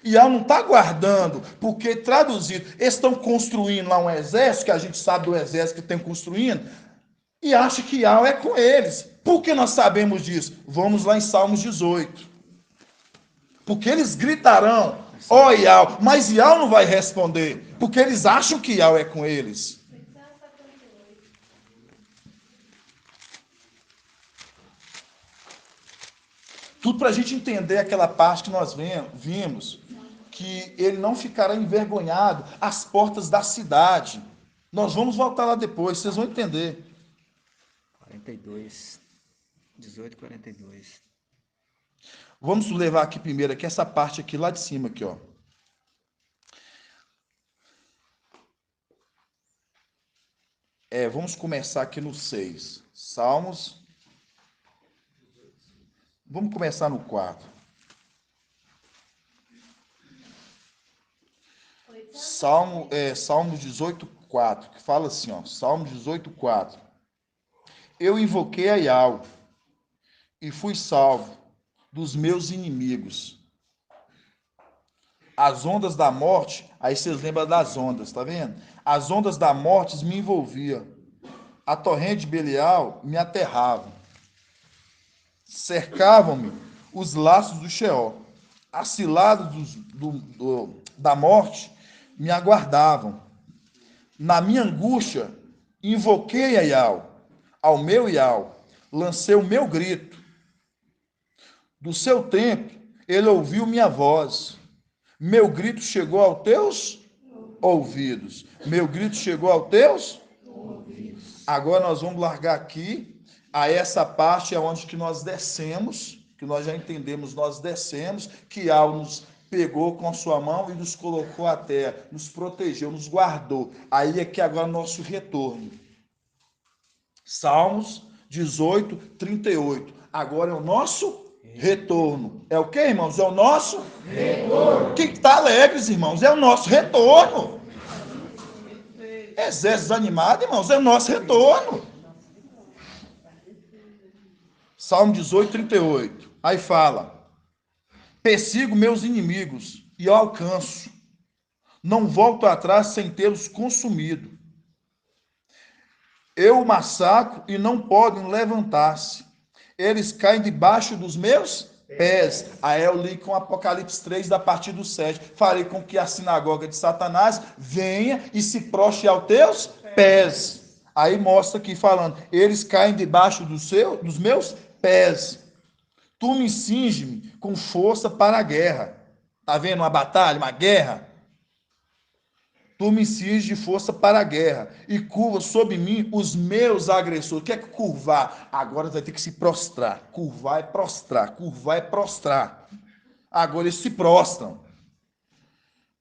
Ial não está guardando, porque traduzido, eles estão construindo lá um exército, que a gente sabe do exército que estão construindo, e acha que Ial é com eles. Por que nós sabemos disso? Vamos lá em Salmos 18. Porque eles gritarão, ó Ial, mas Ial não vai responder, porque eles acham que Ial é com eles. Tudo para a gente entender aquela parte que nós vimos, que ele não ficará envergonhado às portas da cidade. Nós vamos voltar lá depois, vocês vão entender. 42, 18, 42. Vamos levar aqui primeiro, aqui essa parte aqui lá de cima, aqui, ó. Vamos começar aqui no 6. Salmos. Vamos começar no 4. Salmo 18, 4, que fala assim, ó, Salmo 18, 4. Eu invoquei a Iau e fui salvo dos meus inimigos. As ondas da morte, aí vocês lembram das ondas, tá vendo? As ondas da morte me envolviam. A torrente de Belial me aterrava. Cercavam-me os laços do Sheol. As ciladas da morte me aguardavam. Na minha angústia, invoquei a Iau, ao meu Iau, lancei o meu grito. Do seu templo, ele ouviu minha voz. Meu grito chegou aos teus ouvidos. Meu grito chegou aos teus ouvidos. Agora nós vamos largar aqui. A essa parte é onde que nós descemos, que nós já entendemos, nós descemos, que Iau nos pegou com a sua mão e nos colocou à terra, nos protegeu, nos guardou. Aí é que agora é o nosso retorno. Salmos 18, 38. Agora é o nosso retorno. É o que, irmãos? É o nosso retorno. Quem está alegres, irmãos? É o nosso retorno. Exército animado, irmãos, é o nosso retorno. Salmo 18, 38. Aí fala: persigo meus inimigos e eu alcanço. Não volto atrás sem tê-los consumido. Eu massacro e não podem levantar-se. Eles caem debaixo dos meus pés. Aí eu li com Apocalipse 3, da partir do 7. Farei com que a sinagoga de Satanás venha e se prostre aos teus pés. Aí mostra aqui falando, eles caem debaixo dos meus pés. Tu me cinge-me com força para a guerra. Tá vendo uma batalha, uma guerra? Tu me cinge de força para a guerra e curva sobre mim os meus agressores. O que é curvar? Agora vai ter que se prostrar. Curvar é prostrar. Curvar é prostrar. Agora eles se prostram.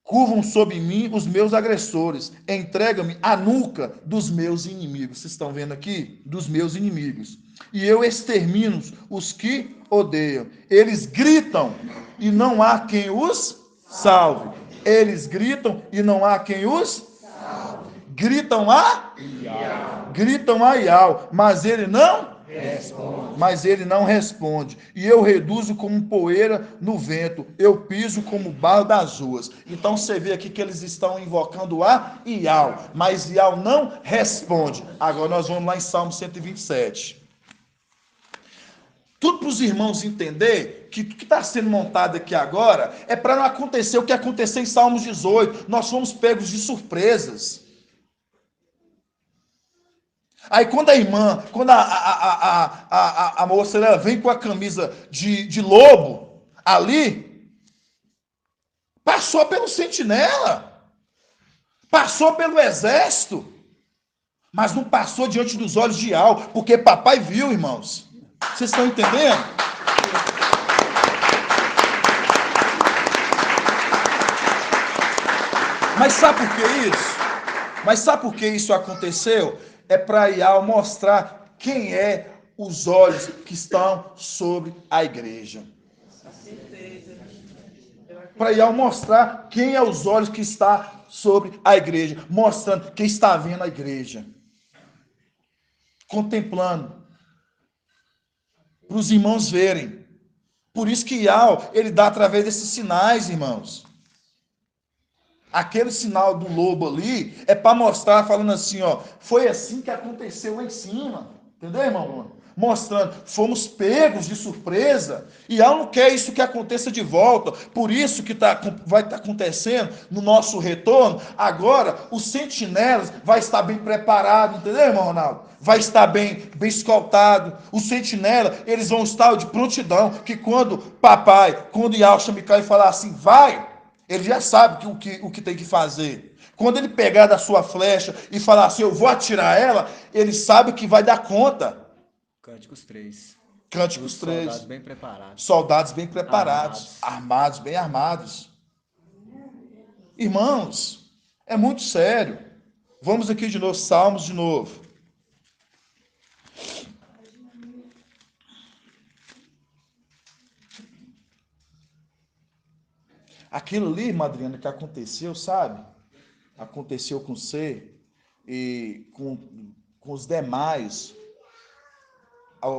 Curvam sobre mim os meus agressores. Entrega-me a nuca dos meus inimigos. Vocês estão vendo aqui? Dos meus inimigos. E eu extermino os que odeiam. Eles gritam e não há quem os salve. Eles gritam e não há quem os salve. Gritam a Ial. Gritam a Ial, mas ele não responde. Mas ele não responde. E eu reduzo como poeira no vento, eu piso como barro das ruas. Então você vê aqui que eles estão invocando a Ial, mas Ial não responde. Agora nós vamos lá em Salmo 127. Tudo para os irmãos entender que o que está sendo montado aqui agora é para não acontecer o que aconteceu em Salmos 18. Nós fomos pegos de surpresas. Aí quando a irmã, quando a moça ela vem com a camisa de lobo ali, passou pelo sentinela, passou pelo exército, mas não passou diante dos olhos de Ial, porque papai viu, irmãos. Vocês estão entendendo? Mas sabe por que isso? Mas sabe por que isso aconteceu? É para Ial mostrar quem é os olhos que estão sobre a igreja. Para Ial mostrar quem é os olhos que está sobre a igreja, mostrando quem está vendo a igreja, contemplando, para os irmãos verem. Por isso que Ial, ele dá através desses sinais, irmãos. Aquele sinal do lobo ali é para mostrar, falando assim, ó, foi assim que aconteceu lá em cima. Entendeu, irmão? Mostrando, fomos pegos de surpresa. E Ial não quer isso que aconteça de volta. Por isso que vai estar acontecendo no nosso retorno. Agora, os sentinelas vai estar bem preparado, entendeu, irmão Ronaldo? Vai estar bem escoltado. Os sentinelas, eles vão estar de prontidão. Que quando Ial chama Micael e falar assim, vai, ele já sabe o que tem que fazer. Quando ele pegar da sua flecha e falar assim, eu vou atirar ela, ele sabe que vai dar conta. Cânticos 3. Cânticos 3. Soldados bem preparados. Soldados bem preparados. Armados, bem armados. Irmãos, é muito sério. Vamos aqui de novo, Salmos de novo. Aquilo ali, Madriana, que aconteceu, sabe? Aconteceu com você e com os demais.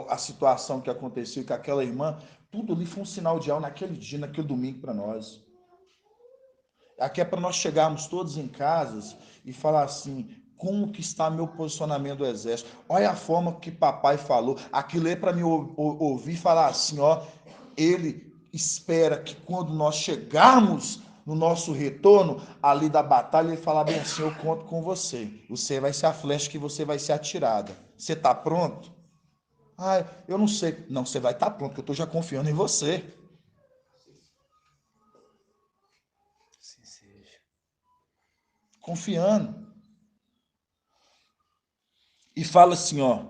A situação que aconteceu com aquela irmã, tudo ali foi um sinal de algo naquele dia, naquele domingo para nós. Aqui é para nós chegarmos todos em casas e falar assim, como que está meu posicionamento do exército? Olha a forma que papai falou. Aquilo é para me ouvir falar assim, ó, ele espera que quando nós chegarmos no nosso retorno ali da batalha, ele falar bem assim, eu conto com você. Você vai ser a flecha que você vai ser atirada. Você está pronto? Ah, eu não sei. Não, você vai estar pronto, porque eu estou já confiando em você. Assim seja. Confiando. E fala assim, ó.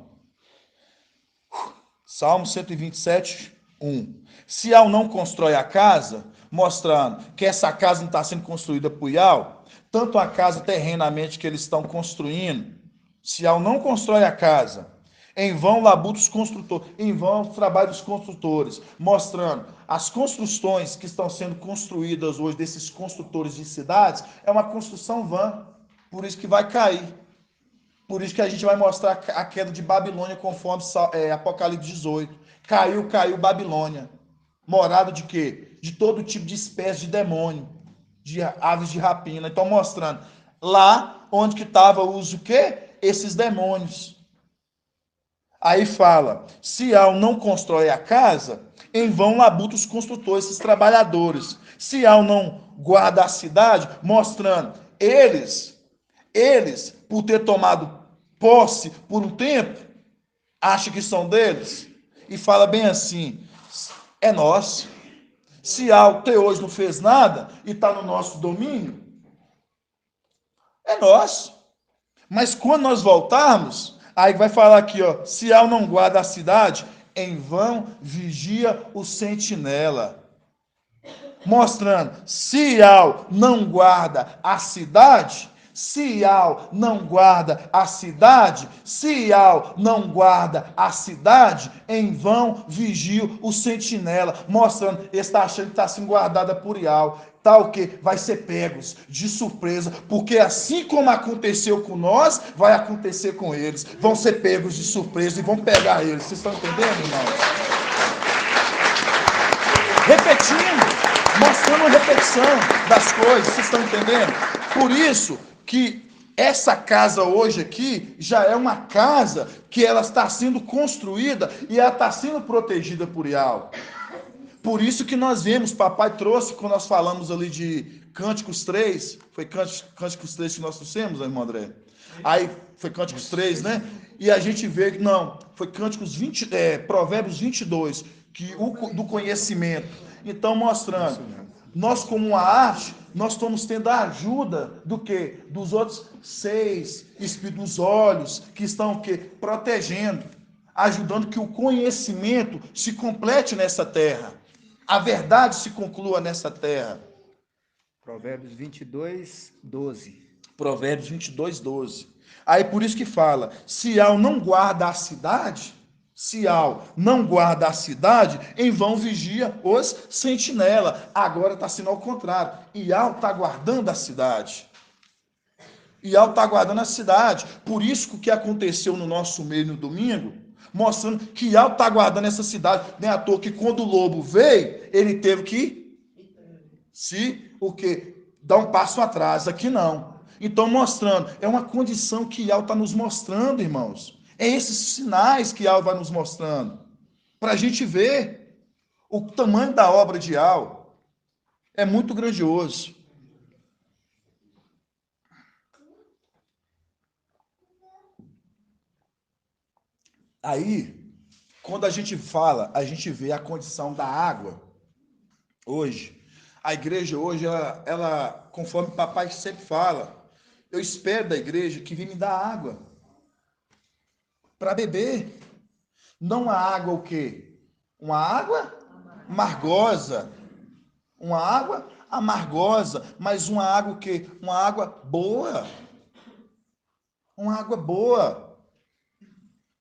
Salmo 127, 1. Se Ial não constrói a casa, mostrando que essa casa não está sendo construída por Ial, tanto a casa terrenamente que eles estão construindo, se Ial não constrói a casa, em vão labuta os construtores, em vão o trabalho dos construtores, mostrando as construções que estão sendo construídas hoje desses construtores de cidades, é uma construção vã, por isso que vai cair. Por isso que a gente vai mostrar a queda de Babilônia, conforme Apocalipse 18. Caiu Babilônia. Morada de quê? De todo tipo de espécie de demônio, de aves de rapina. Então, mostrando lá onde que estava o quê? Esses demônios. Aí fala, se Ial não constrói a casa, em vão labuta os construtores, esses trabalhadores. Se Ial não guarda a cidade, mostrando, eles, por ter tomado posse por um tempo, acham que são deles, e fala bem assim, é nosso. Se Ial até hoje não fez nada, e está no nosso domínio, é nosso. Mas quando nós voltarmos, aí vai falar aqui, ó, se Ial não guarda a cidade, em vão vigia o sentinela. Mostrando, se Ial não guarda a cidade, se Ial não guarda a cidade, se Ial não guarda a cidade, em vão vigia o sentinela. Mostrando, ele está achando que está sendo guardada por Ial. tá o quê? Vai ser pegos de surpresa, porque assim como aconteceu com nós, vai acontecer com eles. Vão ser pegos de surpresa e vão pegar eles. Vocês estão entendendo, irmãos? Repetindo, mostrando a repetição das coisas. Vocês estão entendendo? Por isso que essa casa hoje aqui já é uma casa que ela está sendo construída e ela está sendo protegida por Yahweh. Por isso que nós vemos, papai trouxe, quando nós falamos ali de Cânticos 3, foi Cânticos 3 que nós trouxemos, irmão André? Aí foi Cânticos 3, né? E a gente vê que, não, foi Provérbios 22, do conhecimento. Então, mostrando, nós como uma arte, nós estamos tendo a ajuda do quê? Dos outros 6 espíritos dos olhos, que estão o quê? Protegendo, ajudando que o conhecimento se complete nessa terra. A verdade se conclua nessa terra. Provérbios 22, 12. Provérbios 22, 12. Aí por isso que fala, Sial não guarda a cidade, em vão vigia os sentinela. Agora está sendo ao contrário. Ial está guardando a cidade. Por isso que o que aconteceu no nosso meio no domingo, mostrando que Ial está guardando essa cidade. Nem à toa que quando o lobo veio, ele teve que dar um passo atrás. Aqui não. Então, mostrando, é uma condição que Ial está nos mostrando, irmãos. É esses sinais que Ial vai nos mostrando. Para a gente ver o tamanho da obra de Ial. É muito grandioso. Aí, quando a gente fala, a gente vê a condição da água. Hoje, a igreja hoje, ela conforme o papai sempre fala, eu espero da igreja que venha me dar água para beber. Não a água o quê? Uma água amargosa. Uma água amargosa, mas uma água o quê? Uma água boa. Uma água boa.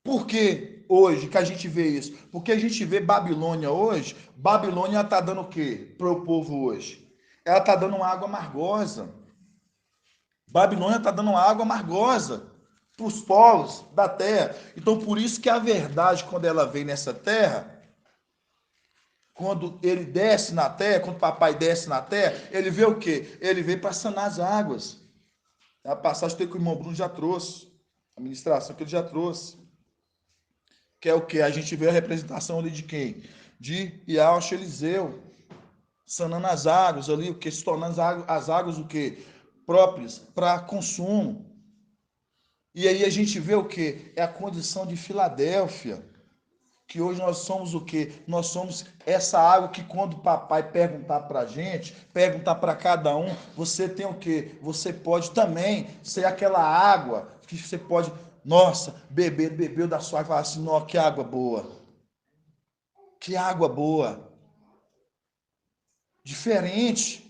Por que hoje que a gente vê isso? Porque a gente vê Babilônia hoje, Babilônia está dando o quê para o povo hoje? Ela está dando uma água amargosa. Babilônia está dando uma água amargosa para os povos da terra. Então, por isso que a verdade, quando ela vem nessa terra, quando ele desce na terra, quando o papai desce na terra, ele vê o quê? Ele vem para sanar as águas. A passagem que o irmão Bruno já trouxe, a ministração que ele já trouxe. Que é o quê? A gente vê a representação ali de quem? De Yahshua Eliseu, sanando as águas ali, o que? Se tornando as águas o quê? Próprias para consumo. E aí a gente vê o quê? É a condição de Filadélfia, que hoje nós somos o quê? Nós somos essa água que quando o papai perguntar para a gente, perguntar para cada um, você tem o quê? Você pode também ser aquela água que você pode, nossa, bebeu da sua água e falar assim, nossa, que água boa. Que água boa. Diferente.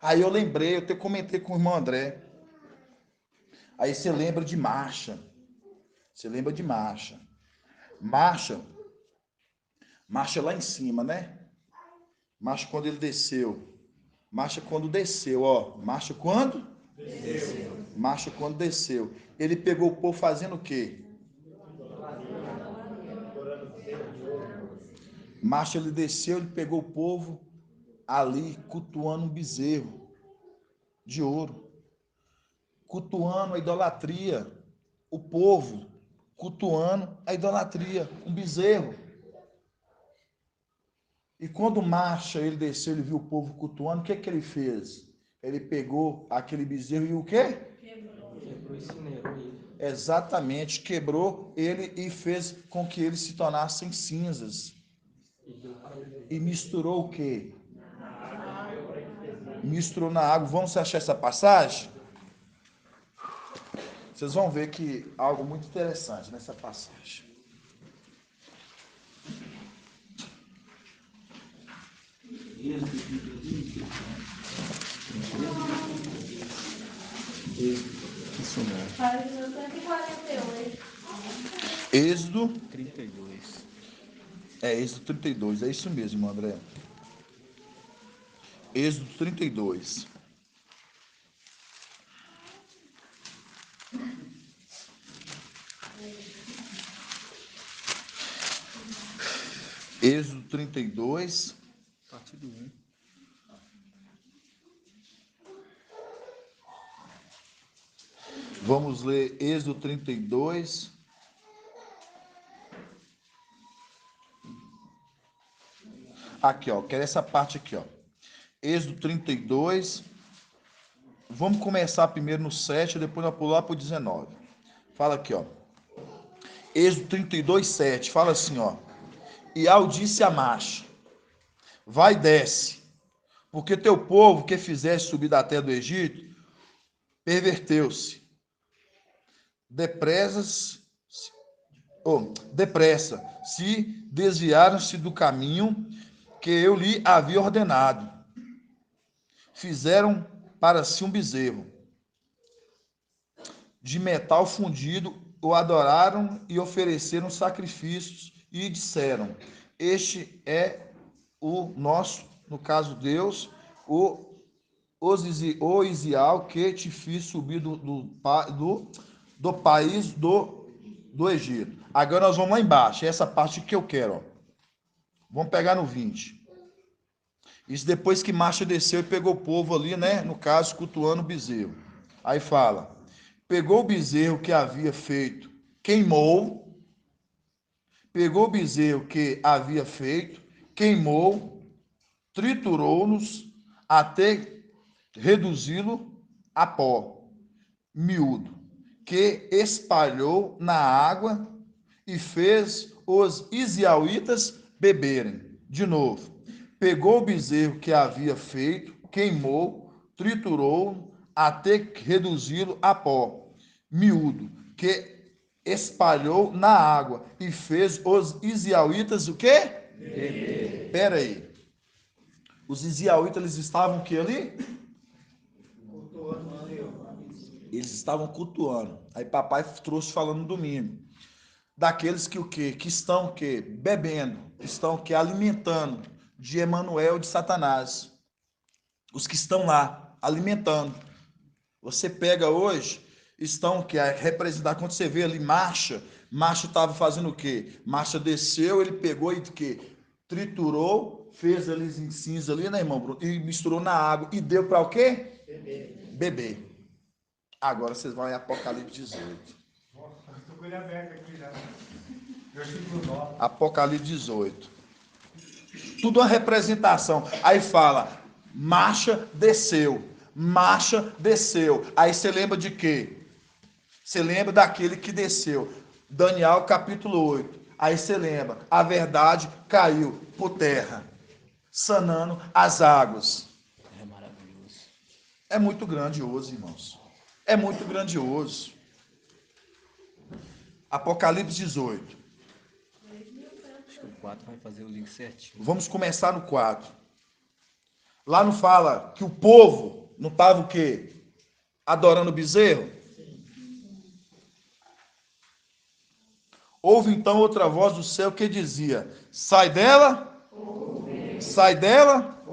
Aí eu lembrei, eu até comentei com o irmão André. Aí você lembra de Marcha. Marcha lá em cima, né? Marcha quando ele desceu. Marcha quando desceu, ó. Marcha quando? Desceu. Marcha quando desceu. Ele pegou o povo fazendo o quê? Marcha ele desceu, ele pegou o povo ali cultuando um bezerro de ouro. Cultuando a idolatria. O povo cultuando a idolatria, um bezerro. E quando Marcha, ele desceu, ele viu o povo cultuando, o que que ele fez? Ele pegou aquele bezerro e o quê? Quebrou e incinerou ele. Exatamente, quebrou ele e fez com que eles se tornassem cinzas. E misturou o quê? Misturou na água. Vamos achar essa passagem? Vocês vão ver que algo muito interessante nessa passagem. Isso mesmo. Êxodo 32. Êxodo 32, é isso mesmo, André. Êxodo 32. Êxodo 32. A partir do 1. Vamos ler Êxodo 32. Aqui, ó, quero essa parte aqui, ó. Êxodo 32. Vamos começar primeiro no 7, depois nós pular para o 19. Fala aqui, ó. Êxodo 32, 7. Fala assim, ó. E Ao disse a Marcha: vai e desce, porque teu povo que fizeste subir da terra do Egito perverteu-se. Depressa, se desviaram-se do caminho que eu lhe havia ordenado. Fizeram para si um bezerro de metal fundido, o adoraram e ofereceram sacrifícios e disseram: este é o nosso, no caso Deus, o Isial que te fiz subir do país do Egito. Agora nós vamos lá embaixo, é essa parte que eu quero, ó. Vamos pegar no 20. Isso depois que Marcha desceu e pegou o povo ali, né? No caso, cultuando o bezerro. Aí fala: pegou o bezerro que havia feito, queimou. Pegou o bezerro que havia feito, queimou, triturou-nos até reduzi-lo a pó miúdo, que espalhou na água e fez os israelitas beberem. De novo, pegou o bezerro que havia feito, queimou, triturou até reduzi-lo a pó miúdo, que espalhou na água e fez os israelitas o quê? Beber. Pera aí. Os israelitas, eles estavam o que ali? Eles estavam cultuando. Aí papai trouxe falando no domingo. Daqueles que o quê? Que estão o quê? Bebendo. Estão o quê? Alimentando de Emanuel, de Satanás. Os que estão lá, alimentando. Você pega hoje, estão que representar, quando você vê ali Marcha estava fazendo o quê? Marcha desceu, ele pegou e o quê? Triturou, fez ali em cinza ali, né, irmão Bruno? E misturou na água e deu para o quê? Beber. Agora vocês vão em Apocalipse 18. Apocalipse 18. Tudo uma representação. Aí fala, Marcha desceu. Marcha desceu. Aí você lembra de quê? Você lembra daquele que desceu. Daniel capítulo 8. Aí você lembra. A verdade caiu por terra, sanando as águas. É maravilhoso. É muito grandioso, irmãos. É muito grandioso. Apocalipse 18. Acho que o 4 vai fazer o link certinho. Vamos começar no 4. Lá não fala que o povo não estava o quê? Adorando o bezerro? Houve então outra voz do céu que dizia: sai dela, sai dela,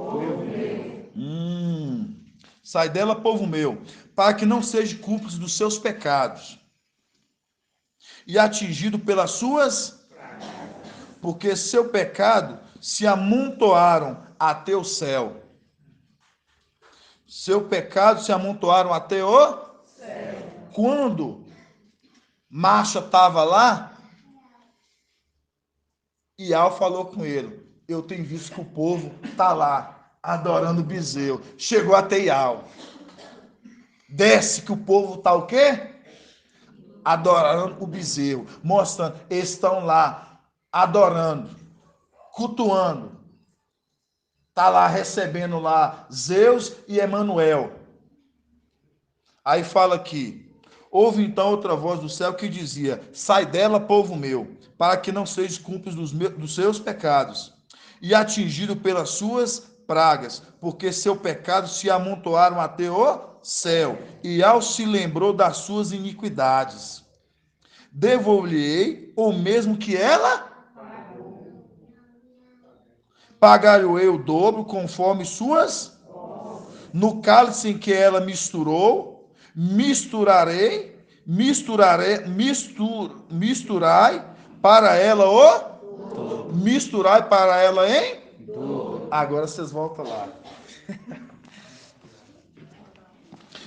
sai dela, povo meu, para que não seja cúmplice dos seus pecados e atingido pelas suas, porque seu pecado se amontoaram até o céu. Seu pecado se amontoaram até o céu. Quando Marcha estava lá, Ial falou com ele: eu tenho visto que o povo está lá, adorando o bezerro. Chegou até Ial. Desce que o povo está o quê? Adorando o bezerro. Mostrando, eles estão lá, adorando, cultuando. Está lá recebendo lá Zeus e Emanuel. Aí fala aqui: houve então outra voz do céu que dizia: sai dela, povo meu, para que não seja cúmplice dos seus pecados e atingido pelas suas pragas, porque seu pecado se amontoaram até o céu, e Al se lembrou das suas iniquidades. Devolver-lhe-ei o mesmo que ela pagar-lhe o dobro conforme suas no cálice em que ela misturai para ela misturai para ela em dor. Agora vocês voltam lá.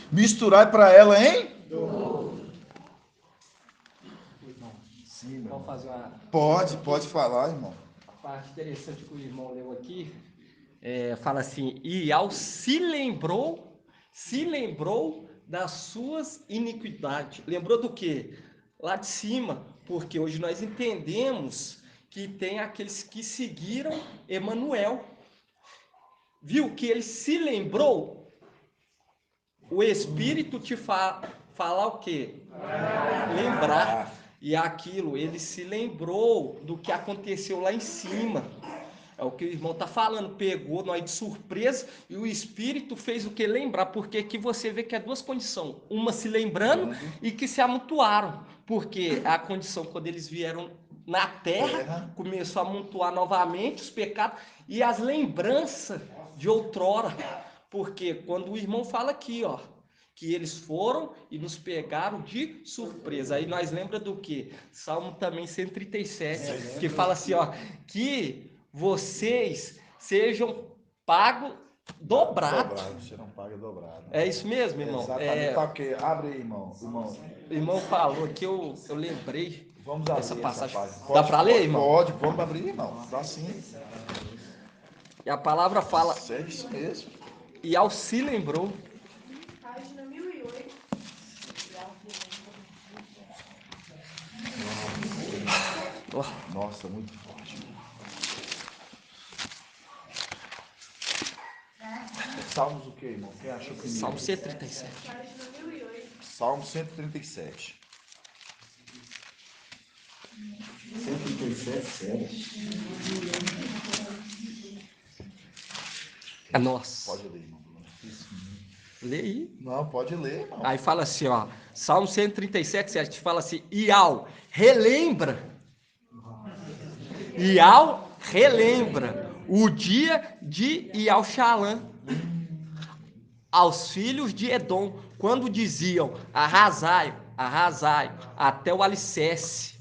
Misturai para ela em dor. Sim, Vamos fazer uma... Pode falar, irmão. A parte interessante que o irmão leu aqui, fala assim, e ao se lembrou das suas iniquidades. Lembrou do quê? Lá de cima, porque hoje nós entendemos que tem aqueles que seguiram Emanuel. Viu que ele se lembrou? O Espírito te fala o quê? Lembrar. E aquilo, ele se lembrou do que aconteceu lá em cima. É o que o irmão está falando, pegou nós de surpresa e o Espírito fez o que? Lembrar, porque aqui você vê que é duas condições, uma se lembrando e que se amontoaram, porque a condição quando eles vieram na terra, começou a amontoar novamente os pecados e as lembranças de outrora, porque quando o irmão fala aqui, ó, que eles foram e nos pegaram de surpresa. Aí nós lembra do quê? Salmo também 137, que fala assim, ó, que vocês sejam pagos dobrado. Serão pagos dobrado. É isso mesmo, irmão? Exatamente. Tá, ok. Abre aí, irmão. O irmão falou que eu lembrei dessa passagem. Essa Dá para ler, irmão? Pode, vamos abrir, irmão. Dá sim. E a palavra fala... É isso mesmo. E ao se lembrou... Página 1008. Nossa, muito forte. Salmos o que, irmão? Quem achou primeiro? Salmo 137. Página 1008. Salmo 137. 137, sério. É nossa. Pode ler, irmão. Lê aí. Não, pode ler, irmão. Aí fala assim, ó, Salmo 137, 7, fala assim, Ial, relembra o dia de Ial Shalã aos filhos de Edom, quando diziam, arrasai, até o alicerce.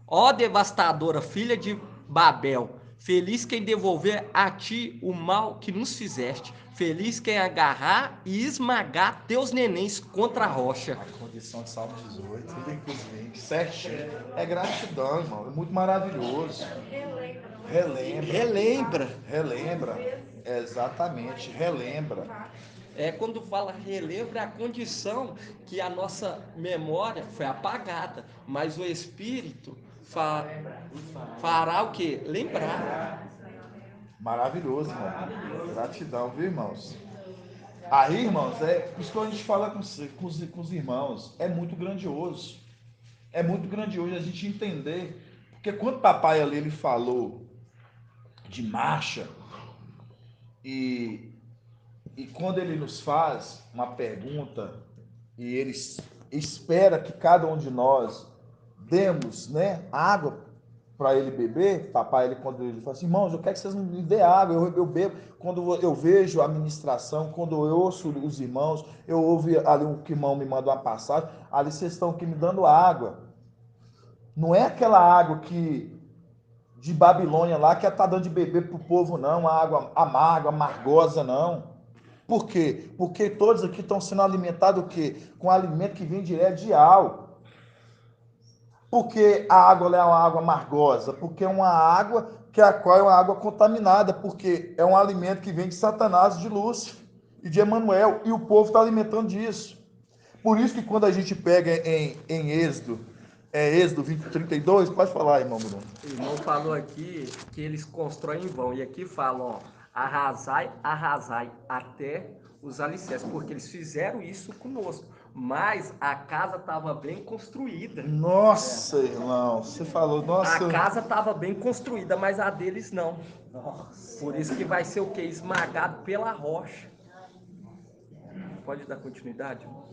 Ó devastadora filha de Babel, feliz quem devolver a ti o mal que nos fizeste. Feliz quem agarrar e esmagar teus nenéns contra a rocha. A condição de Salmo 18, certinho. É gratidão, irmão. É muito maravilhoso. Relembra. Exatamente, relembra. Quando fala relembra, é a condição que a nossa memória foi apagada. Mas o Espírito fará o quê? Lembrar. Maravilhoso, irmão. Gratidão, viu, irmãos? Aí, irmãos, isso que a gente fala com os irmãos. É muito grandioso. É muito grandioso a gente entender. Porque quando o papai ali ele falou de marcha, e quando ele nos faz uma pergunta, e ele espera que cada um de nós demos, né, água para ele beber, papai, quando ele fala assim, irmãos, eu quero que vocês me dêem água, eu bebo. Quando eu vejo a ministração, quando eu ouço os irmãos, eu ouvi ali o que o irmão me mandou uma passagem, ali vocês estão aqui me dando água. Não é aquela água de Babilônia lá, que está dando de beber para o povo, não, uma água amarga, amargosa, não. Por quê? Porque todos aqui estão sendo alimentados o quê? Com alimento que vem direto de Al. Porque a água é uma água amargosa? Porque é uma água a qual é uma água contaminada, porque é um alimento que vem de Satanás, de Lúcifer e de Emanuel, e o povo está alimentando disso. Por isso que quando a gente pega em Êxodo, Êxodo 32, pode falar, irmão Bruno. O irmão falou aqui que eles constroem em vão, e aqui falam, ó, arrasai até os alicerces, porque eles fizeram isso conosco. Mas a casa estava bem construída. Nossa, irmão, você falou, nossa. A casa estava bem construída, mas a deles não. Nossa. Por isso que vai ser o quê? Esmagado pela rocha. Pode dar continuidade, irmão?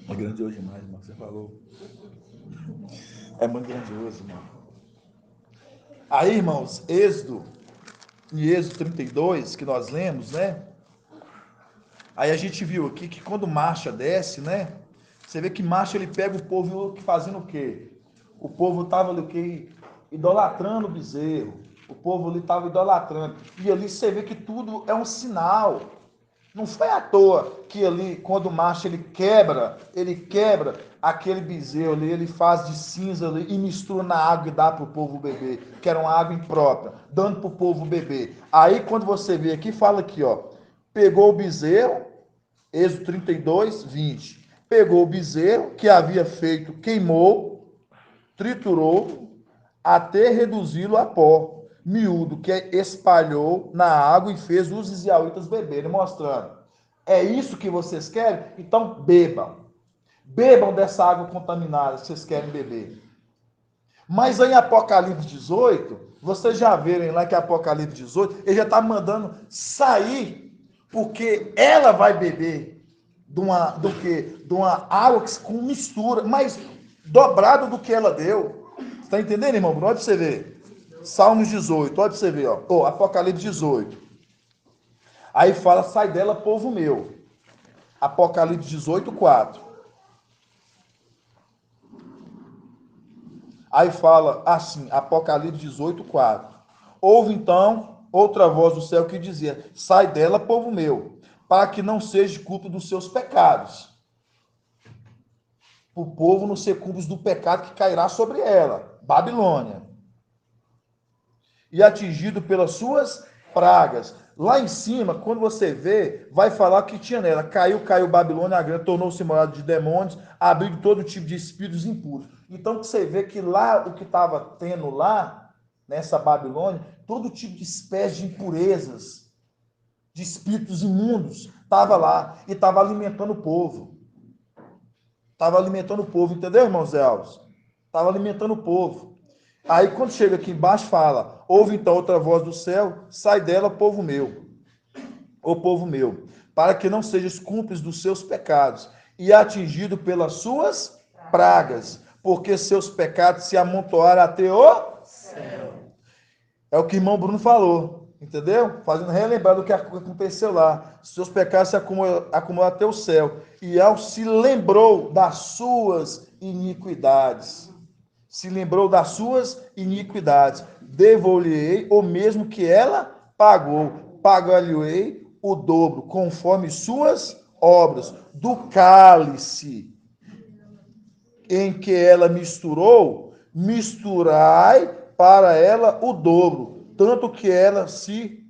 É grandioso demais, irmão, você falou. É muito grandioso, irmão. Aí, irmãos, em Êxodo 32, que nós lemos, né? Aí a gente viu aqui que quando marcha desce, né? Você vê que marcha ele pega o povo fazendo o quê? O povo estava ali o quê? Idolatrando o bezerro. O povo ali estava idolatrando. E ali você vê que tudo é um sinal. Não foi à toa que ali, quando marcha, ele quebra aquele bezerro ali, ele faz de cinza ali e mistura na água e dá para o povo beber, que era uma água imprópria, dando para o povo beber. Aí, quando você vê aqui, fala aqui, ó, pegou o bezerro, Êxodo 32, 20. Pegou o bezerro que havia feito, queimou, triturou, até reduzi-lo a pó miúdo, que espalhou na água e fez os israelitas beberem, mostrando. É isso que vocês querem? Então bebam. Bebam dessa água contaminada que vocês querem beber. Mas aí em Apocalipse 18, vocês já verem lá que Apocalipse 18, ele já está mandando sair, porque ela vai beber de uma água com mistura, mas dobrado do que ela deu. Está entendendo, irmão? Olha para você ver. Salmos 18, olha para você ver, ó. Apocalipse 18. Aí fala, sai dela, povo meu. Apocalipse 18, 4. Aí fala assim, Apocalipse 18, 4. Houve então outra voz do céu que dizia, sai dela, povo meu, para que não seja culpa dos seus pecados. O povo não ser culpa do pecado que cairá sobre ela, Babilônia. E atingido pelas suas pragas. Lá em cima, quando você vê, vai falar que tinha nela. Caiu Babilônia a grande, tornou-se morada de demônios, abriu todo tipo de espíritos impuros. Então você vê que lá, o que estava tendo lá, nessa Babilônia, todo tipo de espécie de impurezas, de espíritos imundos, estava lá e estava alimentando o povo. Estava alimentando o povo, entendeu, irmão Zé Alves? Estava alimentando o povo. Aí quando chega aqui embaixo fala, ouve então outra voz do céu, sai dela, povo meu, o povo meu, para que não sejas cúmplice dos seus pecados e atingido pelas suas pragas, porque seus pecados se amontoaram até o céu. É o que o irmão Bruno falou, entendeu? Fazendo relembrar do que aconteceu lá. Seus pecados se acumularam até o céu. E ao se lembrou das suas iniquidades. Se lembrou das suas iniquidades. Devolverei o mesmo que ela pagou. Pagar-lhe-ei o dobro, conforme suas obras. Do cálice em que ela misturou, misturai para ela o dobro, tanto que ela se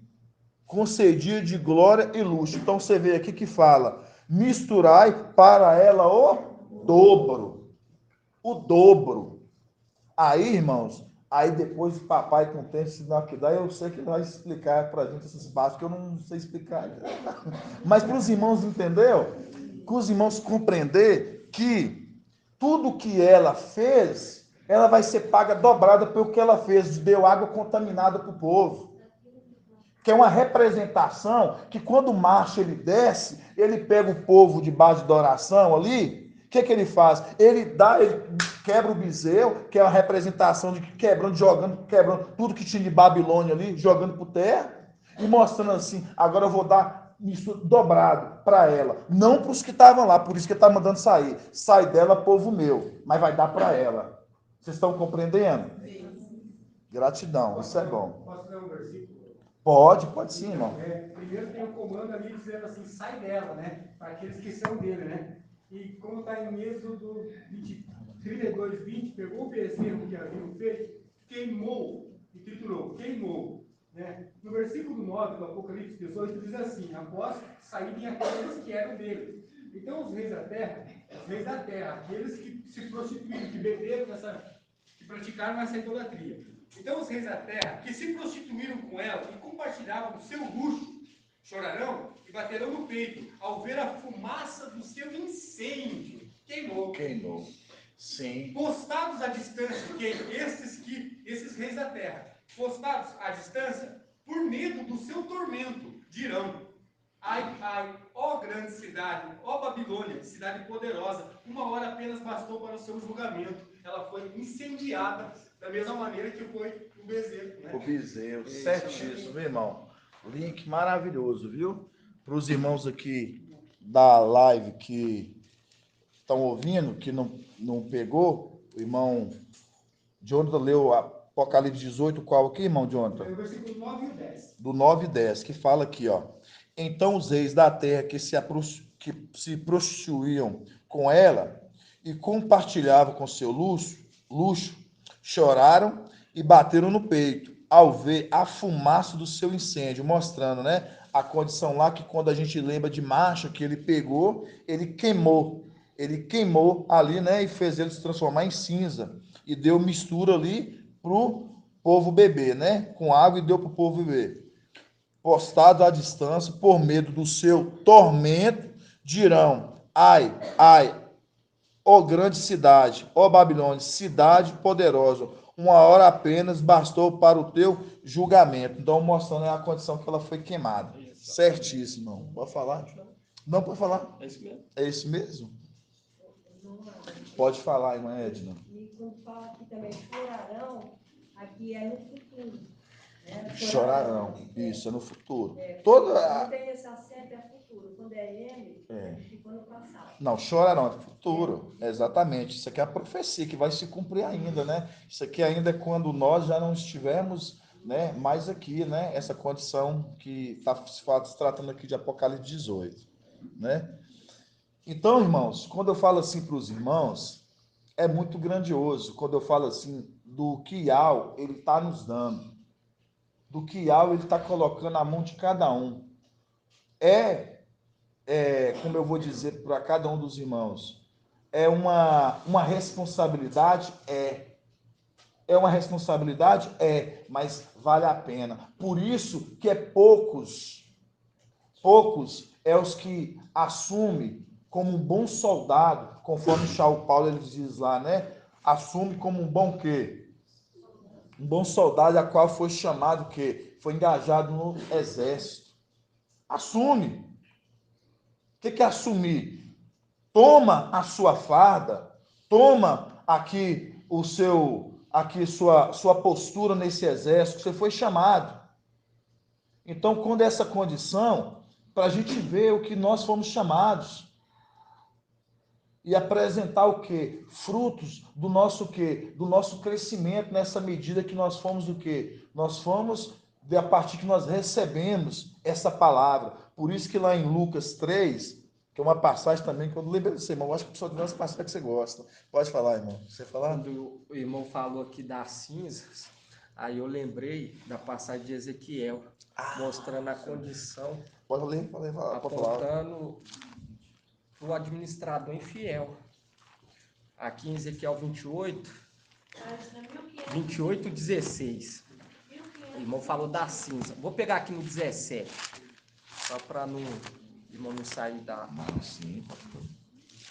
concedia de glória e luxo. Então você vê aqui que fala, misturai para ela o dobro. O dobro. Aí, irmãos, aí depois o papai com o tempo, se não que dá, eu sei que vai explicar para a gente esses básicos, que eu não sei explicar. Mas para os irmãos entendeu? Que os irmãos compreender que tudo que ela fez, ela vai ser paga dobrada pelo que ela fez, deu água contaminada para o povo. Que é uma representação que quando o macho ele desce, ele pega o povo de base de oração ali, o que ele faz? Ele quebra o bezerro, que é uma representação de quebrando tudo que tinha de Babilônia ali, jogando por terra, e mostrando assim, agora eu vou dar isso dobrado para ela, não para os que estavam lá, por isso que ele está mandando sair. Sai dela, povo meu, mas vai dar para ela. Vocês estão compreendendo? Gratidão, isso é bom. Posso ler um versículo? Pode sim, irmão. Primeiro tem o comando ali dizendo assim, sai dela, né? Para aqueles que são dele, né? E como está em Êxodo 32, 20, pegou o bezerro que haviam feito, queimou e triturou, queimou. Né? No versículo 9 do Apocalipse 18 diz assim, após saírem aqueles que eram dele. Então os reis da terra, aqueles que se prostituíram, que beberam que praticaram essa idolatria. Então os reis da terra, que se prostituíram com ela e compartilhavam o seu luxo, chorarão e baterão no peito ao ver a fumaça do seu incêndio. Queimou. Sim. Postados à distância, esses reis da terra, postados à distância, por medo do seu tormento, dirão, ai, ai, ó grande cidade, ó Babilônia, cidade poderosa, uma hora apenas bastou para o seu julgamento. Ela foi incendiada da mesma maneira que foi o bezerro. Né? O bezerro, certíssimo, meu irmão. Link maravilhoso, viu? Para os irmãos aqui da live que estão ouvindo, que não pegou, o irmão Jonathan leu Apocalipse 18, qual aqui, irmão Jonathan? É o versículo 9 e o 10. Do 9 e 10, que fala aqui, ó. Então os reis da terra que se prostituíam com ela e compartilhavam com seu luxo, choraram e bateram no peito ao ver a fumaça do seu incêndio, mostrando, né, a condição lá que quando a gente lembra de Marcha, que ele pegou, ele queimou ali, né, e fez ele se transformar em cinza e deu mistura ali pro povo beber, né, com água e deu pro povo beber. Postado à distância, por medo do seu tormento, dirão: ai, ai, ó grande cidade, ó Babilônia, cidade poderosa, uma hora apenas bastou para o teu julgamento. Então, mostrando a condição que ela foi queimada. Certíssimo, irmão. Pode falar? Não, pode falar. É isso mesmo. É isso mesmo? Pode falar, irmã Edna. E quando fala aqui também chorarão, aqui é no futuro. Né? Chorarão. Isso, é no futuro. Quando tem esse acento é futuro. Quando é ele, ficou no passado. Não, chorarão, é futuro. Exatamente. Isso aqui é a profecia que vai se cumprir ainda, né? Isso aqui ainda é quando nós já não estivermos, né, mais aqui, né? Essa condição que está se tratando aqui de Apocalipse 18, né? Então, irmãos, quando eu falo assim para os irmãos, é muito grandioso. Quando eu falo assim do que Yahweh ele está nos dando, do que Yahweh ele está colocando na mão de cada um. Como eu vou dizer para cada um dos irmãos, é uma responsabilidade? É uma responsabilidade? Mas vale a pena. Por isso que poucos é os que assumem como um bom soldado, conforme Paulo Paulo ele diz lá, né? Assume como um bom quê? Um bom soldado a qual foi chamado que foi engajado no exército. Assume. O que é assumir? Toma a sua farda, toma aqui sua postura nesse exército que você foi chamado. Então, quando essa condição, para a gente ver o que nós fomos chamados e apresentar o quê? Frutos do nosso quê? Do nosso crescimento nessa medida que nós fomos o quê? Nós fomos a partir que nós recebemos essa palavra. Por isso que lá em Lucas 3, que é uma passagem também que eu não lembro de você, irmão. Eu acho que só de umas passagens que você gosta. Pode falar, irmão. Você falar? Quando o irmão falou aqui das cinzas, aí eu lembrei da passagem de Ezequiel, mostrando a condição, Pode ler, pode falar. apontando para o administrador infiel. Aqui em Ezequiel 28, 16. O irmão falou da cinza. Vou pegar aqui no 17, só para o irmão não sair da... Sim.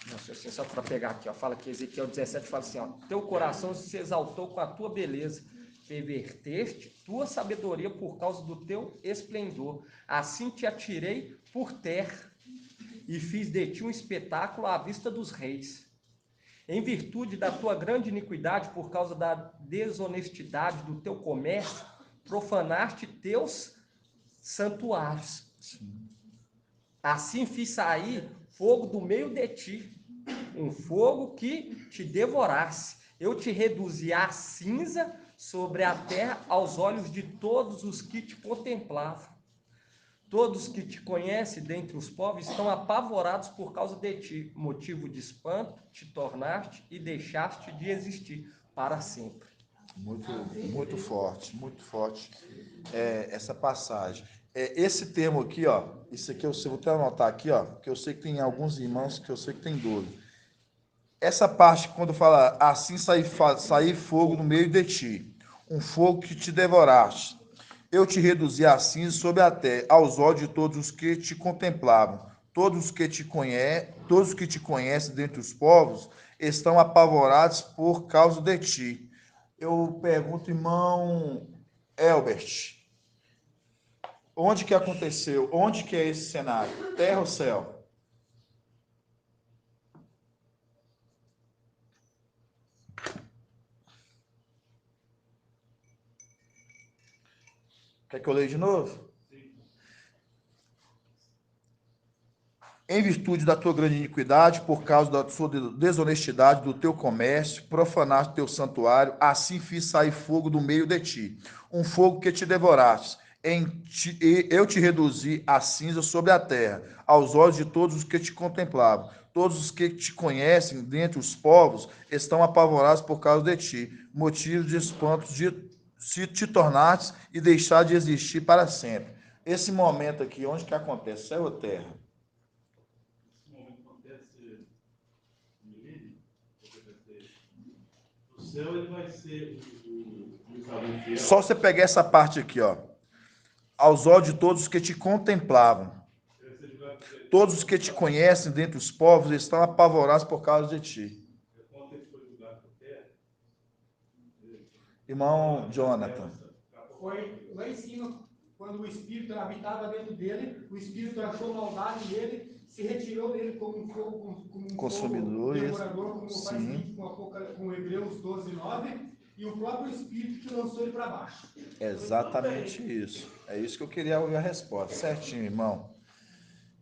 Nossa, assim, só para pegar aqui, ó, fala que Ezequiel 17 fala assim, ó, teu coração se exaltou com a tua beleza, perverteste tua sabedoria por causa do teu esplendor. Assim te atirei por terra e fiz de ti um espetáculo à vista dos reis. Em virtude da tua grande iniquidade, por causa da desonestidade do teu comércio, profanaste teus santuários. Assim fiz sair fogo do meio de ti, um fogo que te devorasse. Eu te reduzi a cinza sobre a terra aos olhos de todos os que te contemplavam. Todos que te conhecem dentre os povos estão apavorados por causa de ti. Motivo de espanto te tornaste e deixaste de existir para sempre. Muito forte essa passagem. Esse termo aqui, ó, isso aqui eu vou até anotar aqui, ó, que eu sei que tem alguns irmãos que eu sei que tem dúvida. Essa parte, quando fala assim sair fogo no meio de ti, um fogo que te devoraste. Eu te reduzi a cinza sobre a terra, aos olhos de todos os que te contemplavam. Todos os que te conhecem dentre os povos estão apavorados por causa de ti. Eu pergunto, irmão Elbert, onde que aconteceu? Onde que é esse cenário? Terra ou céu? Quer que eu leia de novo? em virtude da tua grande iniquidade, por causa da sua desonestidade, do teu comércio, profanaste teu santuário, assim fiz sair fogo do meio de ti, um fogo que te devoraste. Eu te reduzi a cinza sobre a terra, aos olhos de todos os que te contemplavam. Todos os que te conhecem, dentre os povos, estão apavorados por causa de ti, motivo de espanto de se te tornaste e deixar de existir para sempre. Esse momento aqui, onde que acontece? Céu ou terra? O céu ele vai ser o Só você pegar essa parte aqui, ó. Aos olhos de todos os que te contemplavam. Todos os que te conhecem dentre os povos estão apavorados por causa de ti. Irmão Jonathan. Foi lá em cima, quando o Espírito habitava dentro dele, o Espírito achou maldade nele, se retirou dele como um fogo, como um consumidor, fogo devorador, como sim. faz escrito com Hebreus 12:9, e o próprio Espírito que lançou ele para baixo. Exatamente isso. É isso que eu queria ouvir a resposta. Certinho, irmão.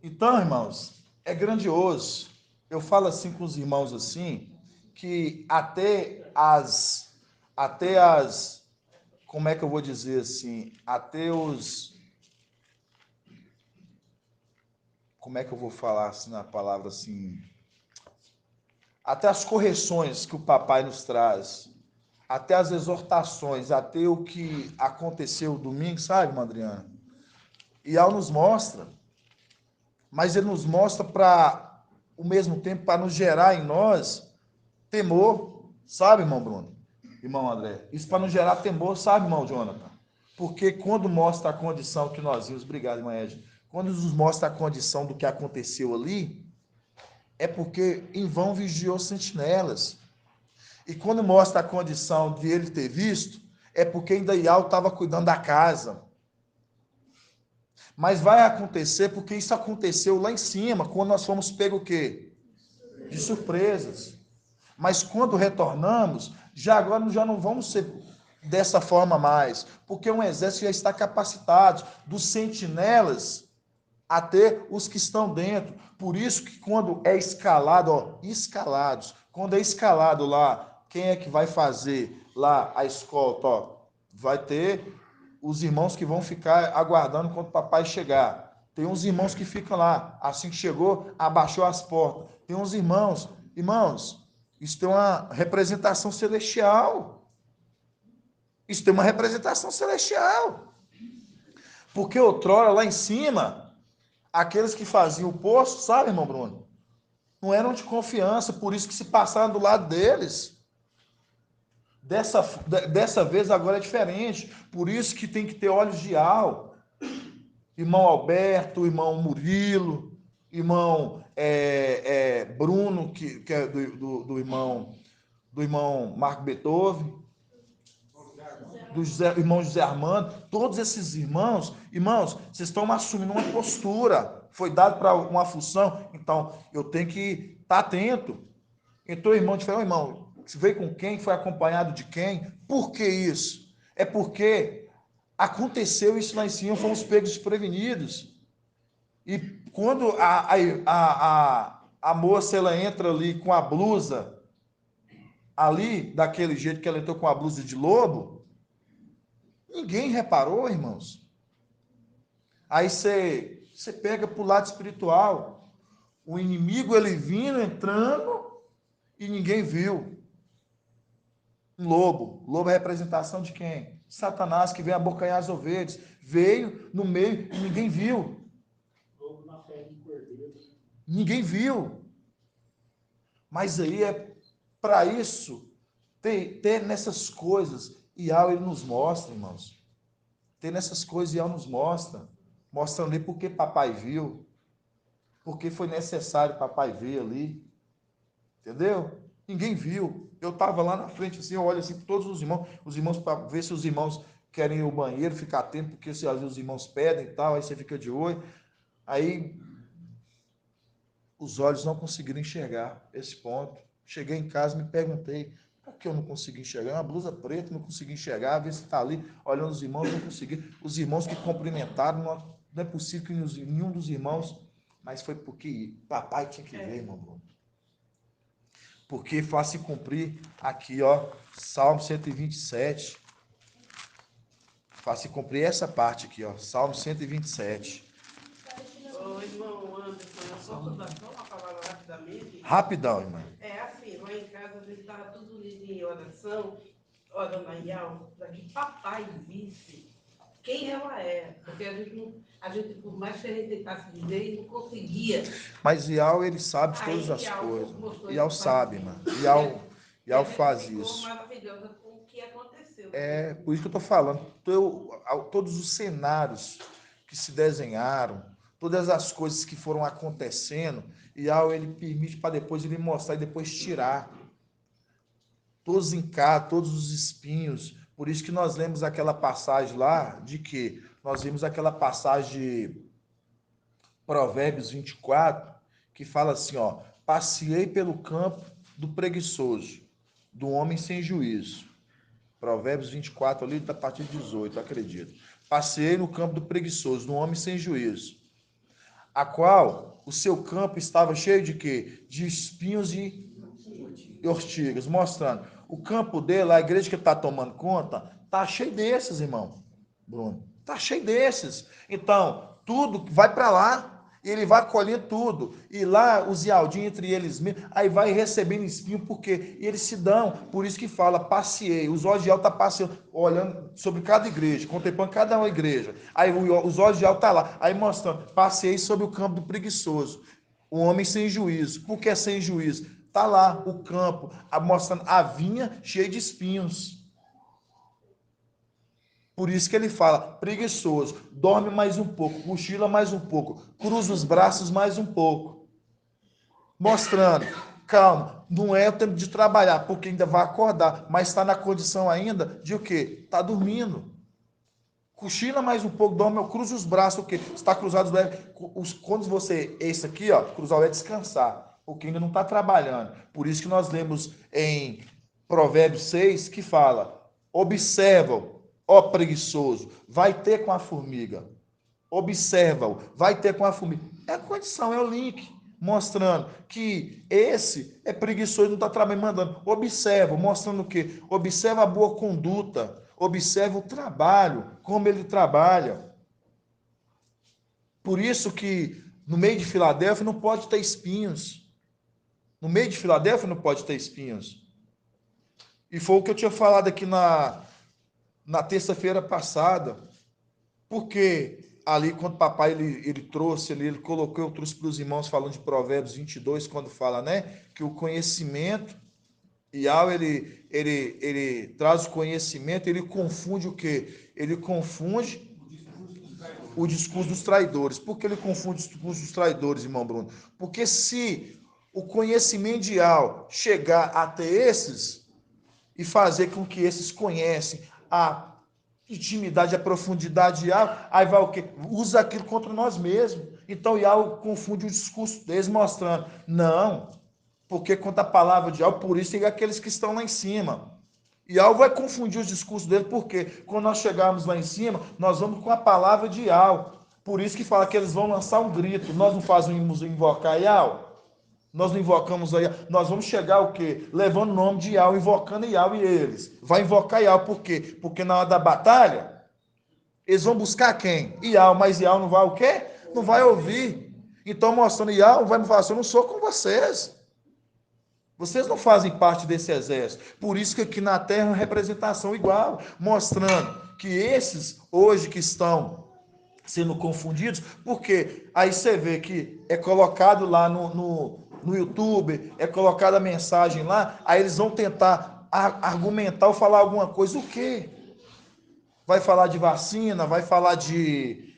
Então, irmãos, é grandioso. Eu falo assim com os irmãos assim, que até as, como é que eu vou dizer assim, como é que eu vou falar assim na palavra assim, até as correções que o papai nos traz, até as exortações, até o que aconteceu domingo, sabe, Madriana? E Al nos mostra, mas ele nos mostra para, ao mesmo tempo, para nos gerar em nós temor, sabe, irmão Bruno? Irmão André, isso para nos gerar temor, sabe, irmão Jonathan? Porque quando mostra a condição que nós vimos, obrigado, irmã Edna, quando nos mostra a condição do que aconteceu ali, é porque em vão vigiou sentinelas. E quando mostra a condição de ele ter visto, é porque ainda Ial estava cuidando da casa. Mas vai acontecer porque isso aconteceu lá em cima, quando nós fomos pegos o quê? De surpresas. Mas quando retornamos, agora já não vamos ser dessa forma mais, porque um exército já está capacitado, dos sentinelas até os que estão dentro. Por isso que quando é escalado, ó, escalados, quando é escalado lá, quem é que vai fazer lá a escolta? Ó, vai ter os irmãos que vão ficar aguardando quando o papai chegar. Tem uns irmãos que ficam lá, assim que chegou, abaixou as portas. Tem uns irmãos, isso tem uma representação celestial. Isso tem uma representação celestial. Porque outrora, lá em cima, aqueles que faziam o poço, sabe, irmão Bruno? Não eram de confiança, por isso que se passaram do lado deles. Dessa vez agora é diferente. Por isso que tem que ter olhos de Al. Irmão Alberto, irmão Murilo, irmão Bruno, que é do irmão Marco Beethoven, do irmão José Armando, todos esses irmãos, vocês estão assumindo uma postura, foi dado para uma função, então eu tenho que estar atento. Então o irmão te falou, irmão, você veio com quem, foi acompanhado de quem, por que isso? É porque aconteceu isso lá em cima, fomos pegos desprevenidos. E quando a moça ela entra ali com a blusa, ali, daquele jeito que ela entrou com a blusa de lobo, ninguém reparou, irmãos. Aí você pega para o lado espiritual, o inimigo ele vindo, entrando, e ninguém viu. Um lobo é representação de quem? Satanás, que veio abocanhar as ovelhas. Veio no meio e ninguém viu. Lobo na pele de cordeiro. Ninguém viu. Mas aí é para isso, ter nessas coisas, e ele nos mostra, irmãos. Ter nessas coisas, e nos mostra. Mostrando ali porque papai viu. Porque foi necessário papai ver ali. Entendeu? Ninguém viu. Eu estava lá na frente, assim, eu olho assim para todos os irmãos para ver se os irmãos querem ir ao banheiro, ficar atento, porque se às vezes os irmãos pedem e tal, aí você fica de olho. Aí os olhos não conseguiram enxergar esse ponto. Cheguei em casa, me perguntei, por que eu não consegui enxergar? Uma blusa preta, não consegui enxergar, ver se está ali, olhando os irmãos, não consegui. Os irmãos que cumprimentaram, não é possível que nenhum dos irmãos Mas foi porque papai tinha que ver, irmão Bruno. Porque faz se cumprir aqui, ó, Salmo 127. Faz se cumprir essa parte aqui, ó, Salmo 127. Ô, irmão Anderson, eu posso dar só uma palavra rapidamente? Rapidão, irmão. É assim, lá em casa a gente estava tudo unido em oração, orando a Yau, para que papai visse quem ela é. Porque a gente, por mais que a gente tentasse dizer, não conseguia. Mas Iau, ele sabe de todas as coisas. Iau sabe, mano. Iau faz isso. Maravilhosa com o que aconteceu. É, por isso que eu estou falando. Todos os cenários que se desenharam, todas as coisas que foram acontecendo, Iau, ele permite para depois ele mostrar e depois tirar. Todos os encargos, todos os espinhos. Por isso que nós lemos aquela passagem lá, de que nós vimos aquela passagem de Provérbios 24, que fala assim, ó, passeei pelo campo do preguiçoso, do homem sem juízo. Provérbios 24, ali, a partir de 18, acredito. Passeei no campo do preguiçoso, do homem sem juízo, a qual o seu campo estava cheio de quê? De espinhos e ortigas, mostrando. O campo dele, a igreja que está tomando conta, está cheio desses, irmão Bruno. Está cheio desses. Então, tudo vai para lá. Ele vai colher tudo. E lá, os ialdinhos entre eles mesmos, aí vai recebendo espinho, porque eles se dão. Por isso que fala, passeei. Os olhos de Iau estão passeando, olhando sobre cada igreja, contemplando cada uma igreja. Aí os olhos de Iau estão lá. Aí mostrando, passeei sobre o campo do preguiçoso. O homem sem juízo. Por que sem juízo? Está lá o campo, mostrando a vinha cheia de espinhos. Por isso que ele fala, preguiçoso, dorme mais um pouco, cochila mais um pouco, cruza os braços mais um pouco. Mostrando, calma, não é o tempo de trabalhar, porque ainda vai acordar, mas está na condição ainda de o quê? Está dormindo. Cochila mais um pouco, dorme, cruza os braços, o quê? Está cruzado os braços. Quando você, esse aqui, ó, cruzar é descansar, porque ainda não está trabalhando. Por isso que nós lemos em Provérbios 6, que fala, observa-o, ó preguiçoso, vai ter com a formiga. Observa-o, vai ter com a formiga. É a condição, é o link, mostrando que esse é preguiçoso, não está trabalhando, mandando. Observa, mostrando o quê? Observa a boa conduta, observa o trabalho, como ele trabalha. Por isso que no meio de Filadélfia não pode ter espinhos. No meio de Filadélfia não pode ter espinhos. E foi o que eu tinha falado aqui na terça-feira passada, porque ali, quando o papai ele trouxe, ele colocou, eu trouxe para os irmãos falando de Provérbios 22, quando fala, né, que o conhecimento, Iau, ele traz o conhecimento, ele confunde o quê? Ele confunde o discurso dos traidores. Por que ele confunde o discurso dos traidores, irmão Bruno? Porque se o conhecimento de Iau chegar até esses e fazer com que esses conhecem a intimidade, a profundidade de Iau, aí vai o quê? Usa aquilo contra nós mesmos. Então Iau confunde o discurso deles, mostrando, não, porque conta a palavra de Iau, por isso tem aqueles que estão lá em cima. Iau vai confundir os discursos dele, porque quando nós chegarmos lá em cima, nós vamos com a palavra de Iau. Por isso que fala que eles vão lançar um grito. Nós não fazemos invocar Iau? Nós não invocamos aí, nós vamos chegar o quê? Levando o nome de Iau, invocando Iau e eles. Vai invocar Iau, por quê? Porque na hora da batalha, eles vão buscar quem? Iau, mas Iau não vai o quê? Não vai ouvir. Então, mostrando Iau, vai me falar assim, eu não sou com vocês. Vocês não fazem parte desse exército. Por isso que aqui na Terra é uma representação igual, mostrando que esses hoje que estão sendo confundidos, porque aí você vê que é colocado lá no YouTube, é colocada a mensagem lá, aí eles vão tentar argumentar ou falar alguma coisa. O quê? Vai falar de vacina, vai falar de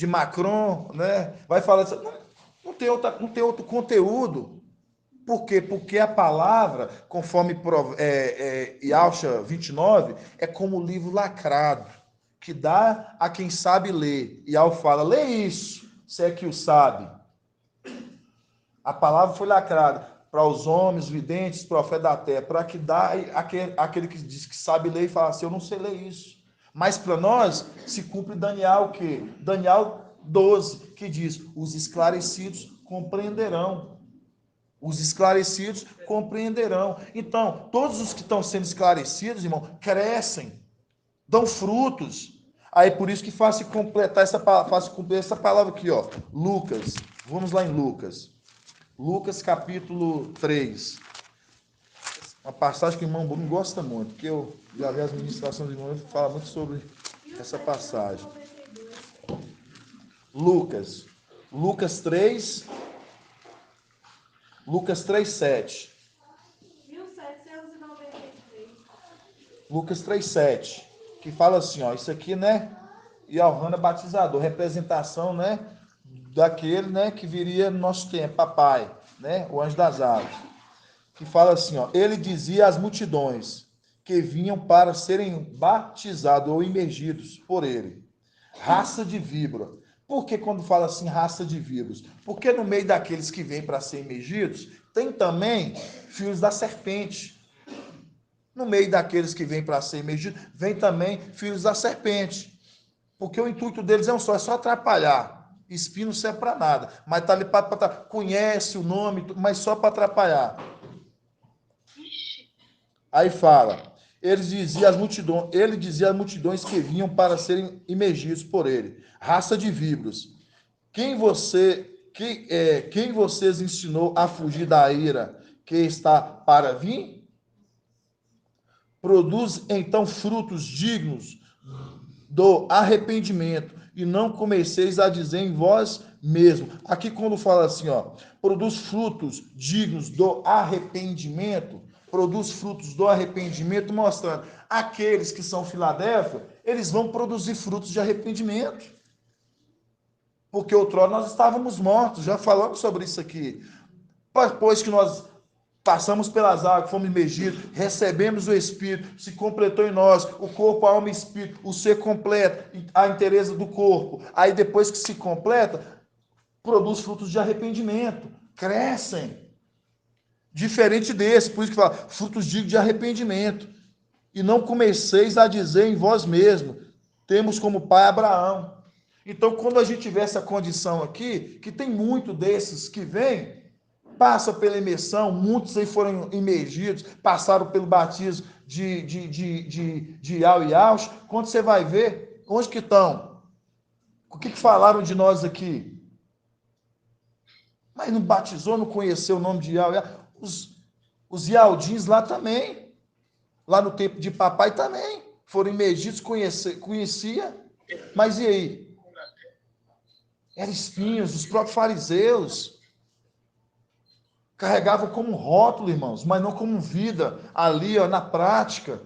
Macron, né? Vai falar... Não tem outro conteúdo. Por quê? Porque a palavra, conforme Yaucha 29, é como o livro lacrado, que dá a quem sabe ler. Iau fala, lê isso, se é que o sabe. A palavra foi lacrada para os homens, videntes, profetas da terra, para que dá aquele que diz que sabe ler e fala assim, eu não sei ler isso. Mas para nós se cumpre Daniel o quê? Daniel 12, que diz: os esclarecidos compreenderão. Os esclarecidos compreenderão. Então, todos os que estão sendo esclarecidos, irmão, crescem, dão frutos. Aí por isso que faço completar essa palavra aqui, ó. Lucas. Vamos lá em Lucas. Lucas capítulo 3. Uma passagem que o irmão Bruno gosta muito, porque eu já vi as ministrações do irmão, ele fala muito sobre essa passagem. Lucas 3, 7. 1793. Lucas 3, 7. Que fala assim, ó, isso aqui, né? Yohana batizador, representação, né? Daquele, né? Que viria no nosso tempo, papai, né? O anjo das aves. Que fala assim, ó, ele dizia às multidões que vinham para serem batizados ou imergidos por ele. Raça de víbora. Por que quando fala assim, raça de víboras? Porque no meio daqueles que vêm para ser imergidos, tem também filhos da serpente. No meio daqueles que vêm para ser imergidos, vem também filhos da serpente. Porque o intuito deles é só atrapalhar. Espinho não serve para nada. Mas está ali para conhece o nome, mas só para atrapalhar. Aí fala, ele dizia às multidões que vinham para serem imergidos por ele. Raça de víboras. Quem vocês ensinou a fugir da ira que está para vir? Produz então frutos dignos do arrependimento, e não comeceis a dizer em vós mesmo. Aqui quando fala assim, ó, produz frutos dignos do arrependimento, mostrando aqueles que são Filadélfia, eles vão produzir frutos de arrependimento. Porque outrora nós estávamos mortos, já falamos sobre isso aqui. Depois que nós passamos pelas águas, fomos imergidos, recebemos o Espírito, se completou em nós, o corpo, a alma e o Espírito, o ser completo, a inteireza do corpo. Aí depois que se completa, produz frutos de arrependimento, crescem. Diferente desse, por isso que fala, frutos dignos de arrependimento. E não comeceis a dizer em vós mesmos, temos como pai Abraão. Então, quando a gente tiver essa condição aqui, que tem muito desses que vêm, passa pela imersão, muitos aí foram imergidos, passaram pelo batismo de Iau e Aus. Quando você vai ver, onde que estão? O que falaram de nós aqui? Mas não batizou, não conheceu o nome de Iau e Aus. Os Ialdins lá também, lá no tempo de papai também, foram imergidos, conhecia, mas e aí? Eram espinhos, os próprios fariseus. Carregavam como rótulo, irmãos, mas não como vida, ali, ó, na prática.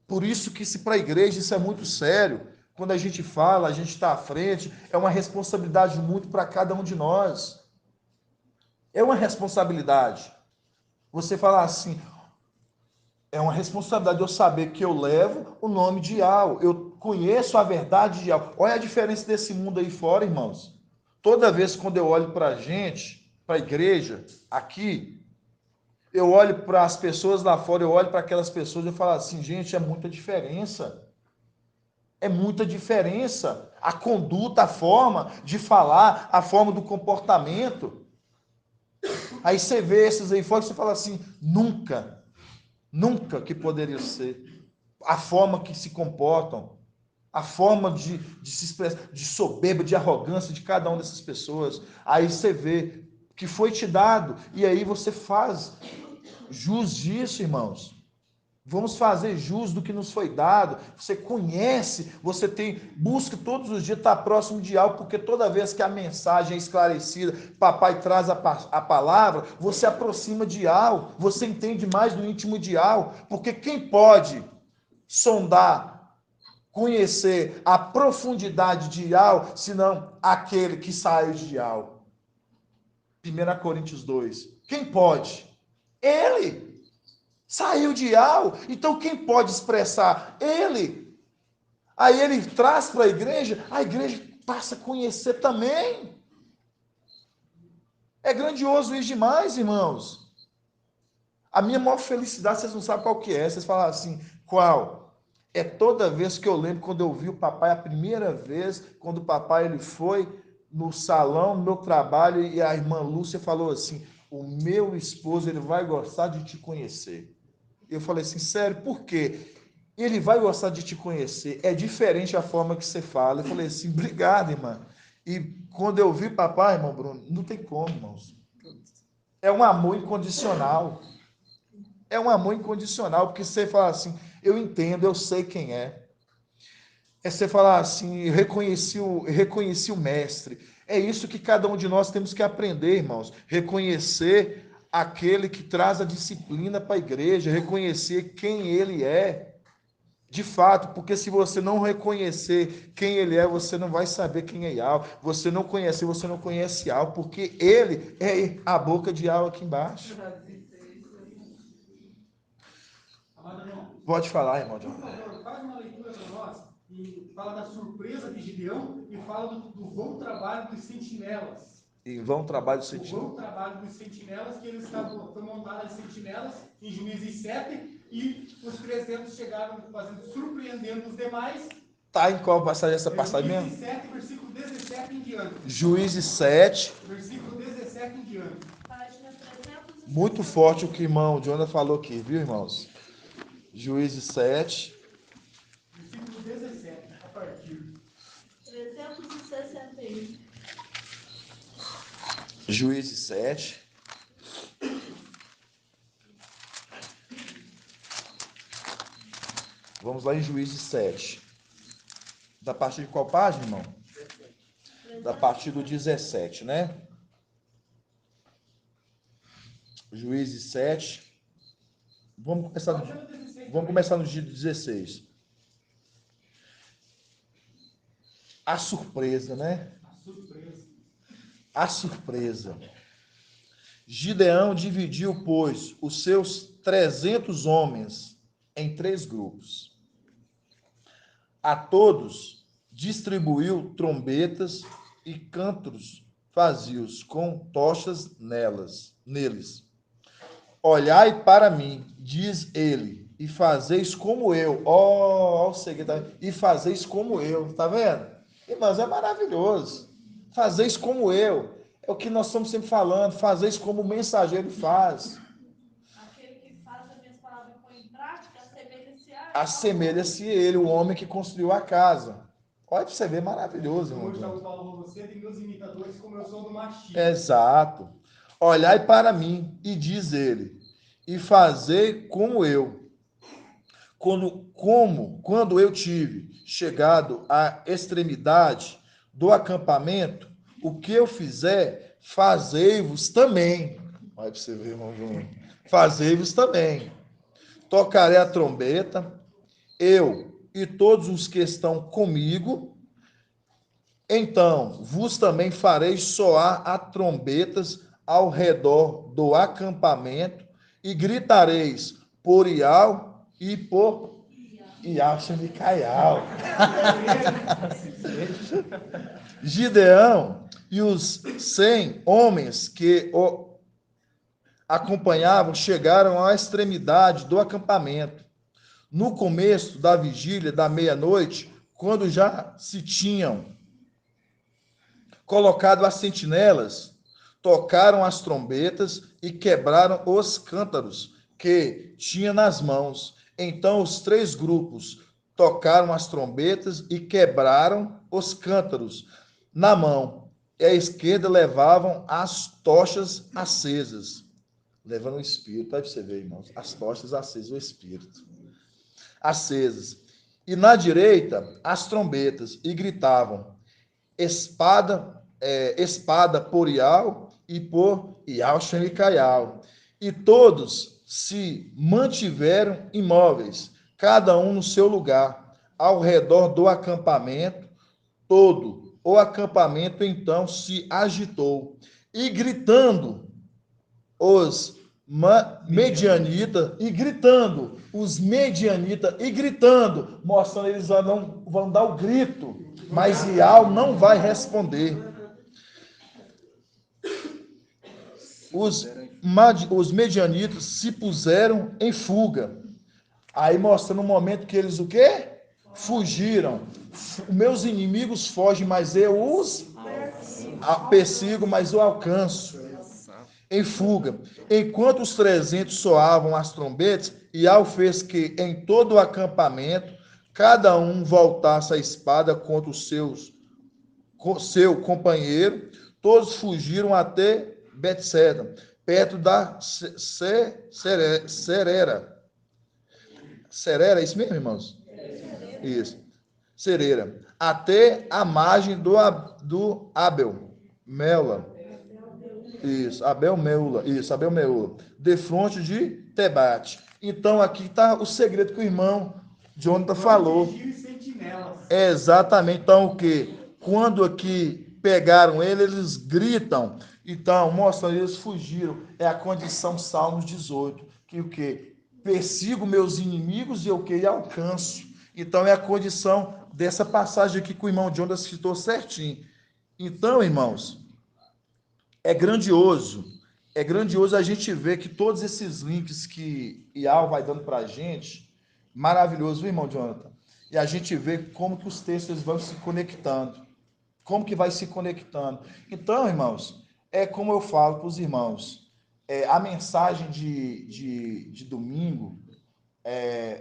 Por isso que se para a igreja isso é muito sério. Quando a gente fala, a gente está à frente, é uma responsabilidade muito para cada um de nós. É uma responsabilidade. Você falar assim, é uma responsabilidade eu saber que eu levo o nome de Iau, eu conheço a verdade de Iau. Olha a diferença desse mundo aí fora, irmãos. Toda vez quando eu olho para a gente, para a igreja, aqui, eu olho para as pessoas lá fora, eu olho para aquelas pessoas e falo assim, gente, é muita diferença. É muita diferença. A conduta, a forma de falar, a forma do comportamento. Aí você vê esses aí fora e você fala assim, nunca que poderia ser. A forma que se comportam, a forma de se expressar, de soberba, de arrogância de cada uma dessas pessoas. Aí você vê que foi te dado, e aí você faz jus disso, irmãos. Vamos fazer jus do que nos foi dado. Você conhece, você busca todos os dias estar próximo de algo, porque toda vez que a mensagem é esclarecida, papai traz a palavra, você aproxima de algo, você entende mais do íntimo de algo, porque quem pode sondar, conhecer a profundidade de algo, senão aquele que saiu de algo. 1 Coríntios 2. Quem pode? Ele. Saiu de algo, então quem pode expressar? Ele. Aí ele traz para a igreja passa a conhecer também. É grandioso isso demais, irmãos. A minha maior felicidade, vocês não sabem qual que é. Vocês falam assim, qual? É toda vez que eu lembro quando eu vi o papai a primeira vez, quando o papai ele foi no salão, no meu trabalho, e a irmã Lúcia falou assim, o meu esposo, ele vai gostar de te conhecer. Eu falei assim, sério, por quê? Ele vai gostar de te conhecer, é diferente a forma que você fala. Eu falei assim, obrigado, irmã. E quando eu vi papai, irmão Bruno, não tem como, irmãos. É um amor incondicional. É um amor incondicional, porque você fala assim, eu entendo, eu sei quem é. É você falar assim, eu reconheci o mestre. É isso que cada um de nós temos que aprender, irmãos. Reconhecer aquele que traz a disciplina para a igreja, reconhecer quem ele é. De fato, porque se você não reconhecer quem ele é, você não vai saber quem é Yahweh. Você não conhece Yahweh, porque ele é a boca de Yahweh aqui embaixo. Pode falar, irmão. Por favor, faz uma leitura para nós e fala da surpresa de Gideão e fala do bom trabalho dos sentinelas. E vão trabalho dos sentinelas. O bom trabalho dos sentinelas, que eles estavam, foi montadas as sentinelas em Juízes 7 e os 300 chegaram surpreendendo os demais. Tá em qual passagem essa passagem mesmo? Juízes 7, versículo 17 em diante. Juízes 7. Versículo 17 em diante. Muito forte o que o irmão Jonathan falou aqui, viu, irmãos? Juízes 7. Versículo 17, a partir. 361. Juízes 7. Vamos lá em Juízes 7. Da partir de qual página, irmão? Da partir do 17, né? Juízes 7. Vamos começar no dia 16. A surpresa, né? A surpresa. Gideão dividiu, pois, os seus 300 homens em 3 grupos. A todos distribuiu trombetas e cântaros vazios com tochas neles. Olhai para mim, diz ele, e fazeis como eu. Ó, o segredo. E fazeis como eu. Tá vendo? Irmãos, é maravilhoso. Fazeis como eu. É o que nós estamos sempre falando. Fazeis como o mensageiro faz. Aquele que faz as minhas palavras e põe em prática, assemelha-se ele, o homem que construiu a casa. Olha para você ver, maravilhoso, irmão. Como eu estava falando você, tem meus imitadores como eu sou do Mashiach. Exato. Olhai para mim, e diz ele, e fazei como eu. Quando eu tive chegado à extremidade do acampamento, o que eu fizer, fazei-vos também. Olha para você ver, irmão Júnior. Fazei-vos também. Tocarei a trombeta, eu e todos os que estão comigo. Então vos também farei soar a trombetas ao redor do acampamento, e gritareis por Ial e por Ial-Shemicaial. Gideão e os 100 homens que o acompanhavam chegaram à extremidade do acampamento. No começo da vigília da meia-noite, quando já se tinham colocado as sentinelas, tocaram as trombetas e quebraram os cântaros que tinha nas mãos. Então os 3 grupos tocaram as trombetas e quebraram os cântaros na mão. E à esquerda levavam as tochas acesas. Levando o Espírito, aí para você ver, irmãos, as tochas acesas, o Espírito. Acesas. E na direita, as trombetas, e gritavam, espada por Ial e por Ial-Shemicaial. E todos se mantiveram imóveis, cada um no seu lugar, ao redor do acampamento. Todo o acampamento então se agitou, e gritando os medianitas, mostrando eles vão dar o grito, mas Ial não vai responder. Os medianitas se puseram em fuga. Aí mostrando um momento que eles o quê? Fugiram. Meus inimigos fogem, mas eu os persigo, mas eu alcanço. Em fuga. Enquanto os 300 soavam as trombetas, Iau fez que em todo o acampamento cada um voltasse a espada contra seu companheiro. Todos fugiram até Betseda, perto da Serera. Serera, é isso mesmo, irmãos? Isso. Serera. Até a margem do Abel Mela. Isso, Abel Meula. Isso, Abel Meula. De fronte de Tebate. Então, aqui está o segredo que o irmão Jonathan falou. É exatamente. Então, o que? Quando aqui pegaram ele, eles gritam. Então, mostra, eles fugiram. É a condição Salmos 18. Que o que? Persigo meus inimigos e o que? E alcanço. Então, é a condição dessa passagem aqui que o irmão Jonathan citou certinho. Então, irmãos, é grandioso a gente ver que todos esses links que Iau vai dando para a gente, maravilhoso, viu, irmão Jonathan? E a gente vê como que os textos vão se conectando, como que vai se conectando. Então, irmãos, é como eu falo para os irmãos, a mensagem de domingo,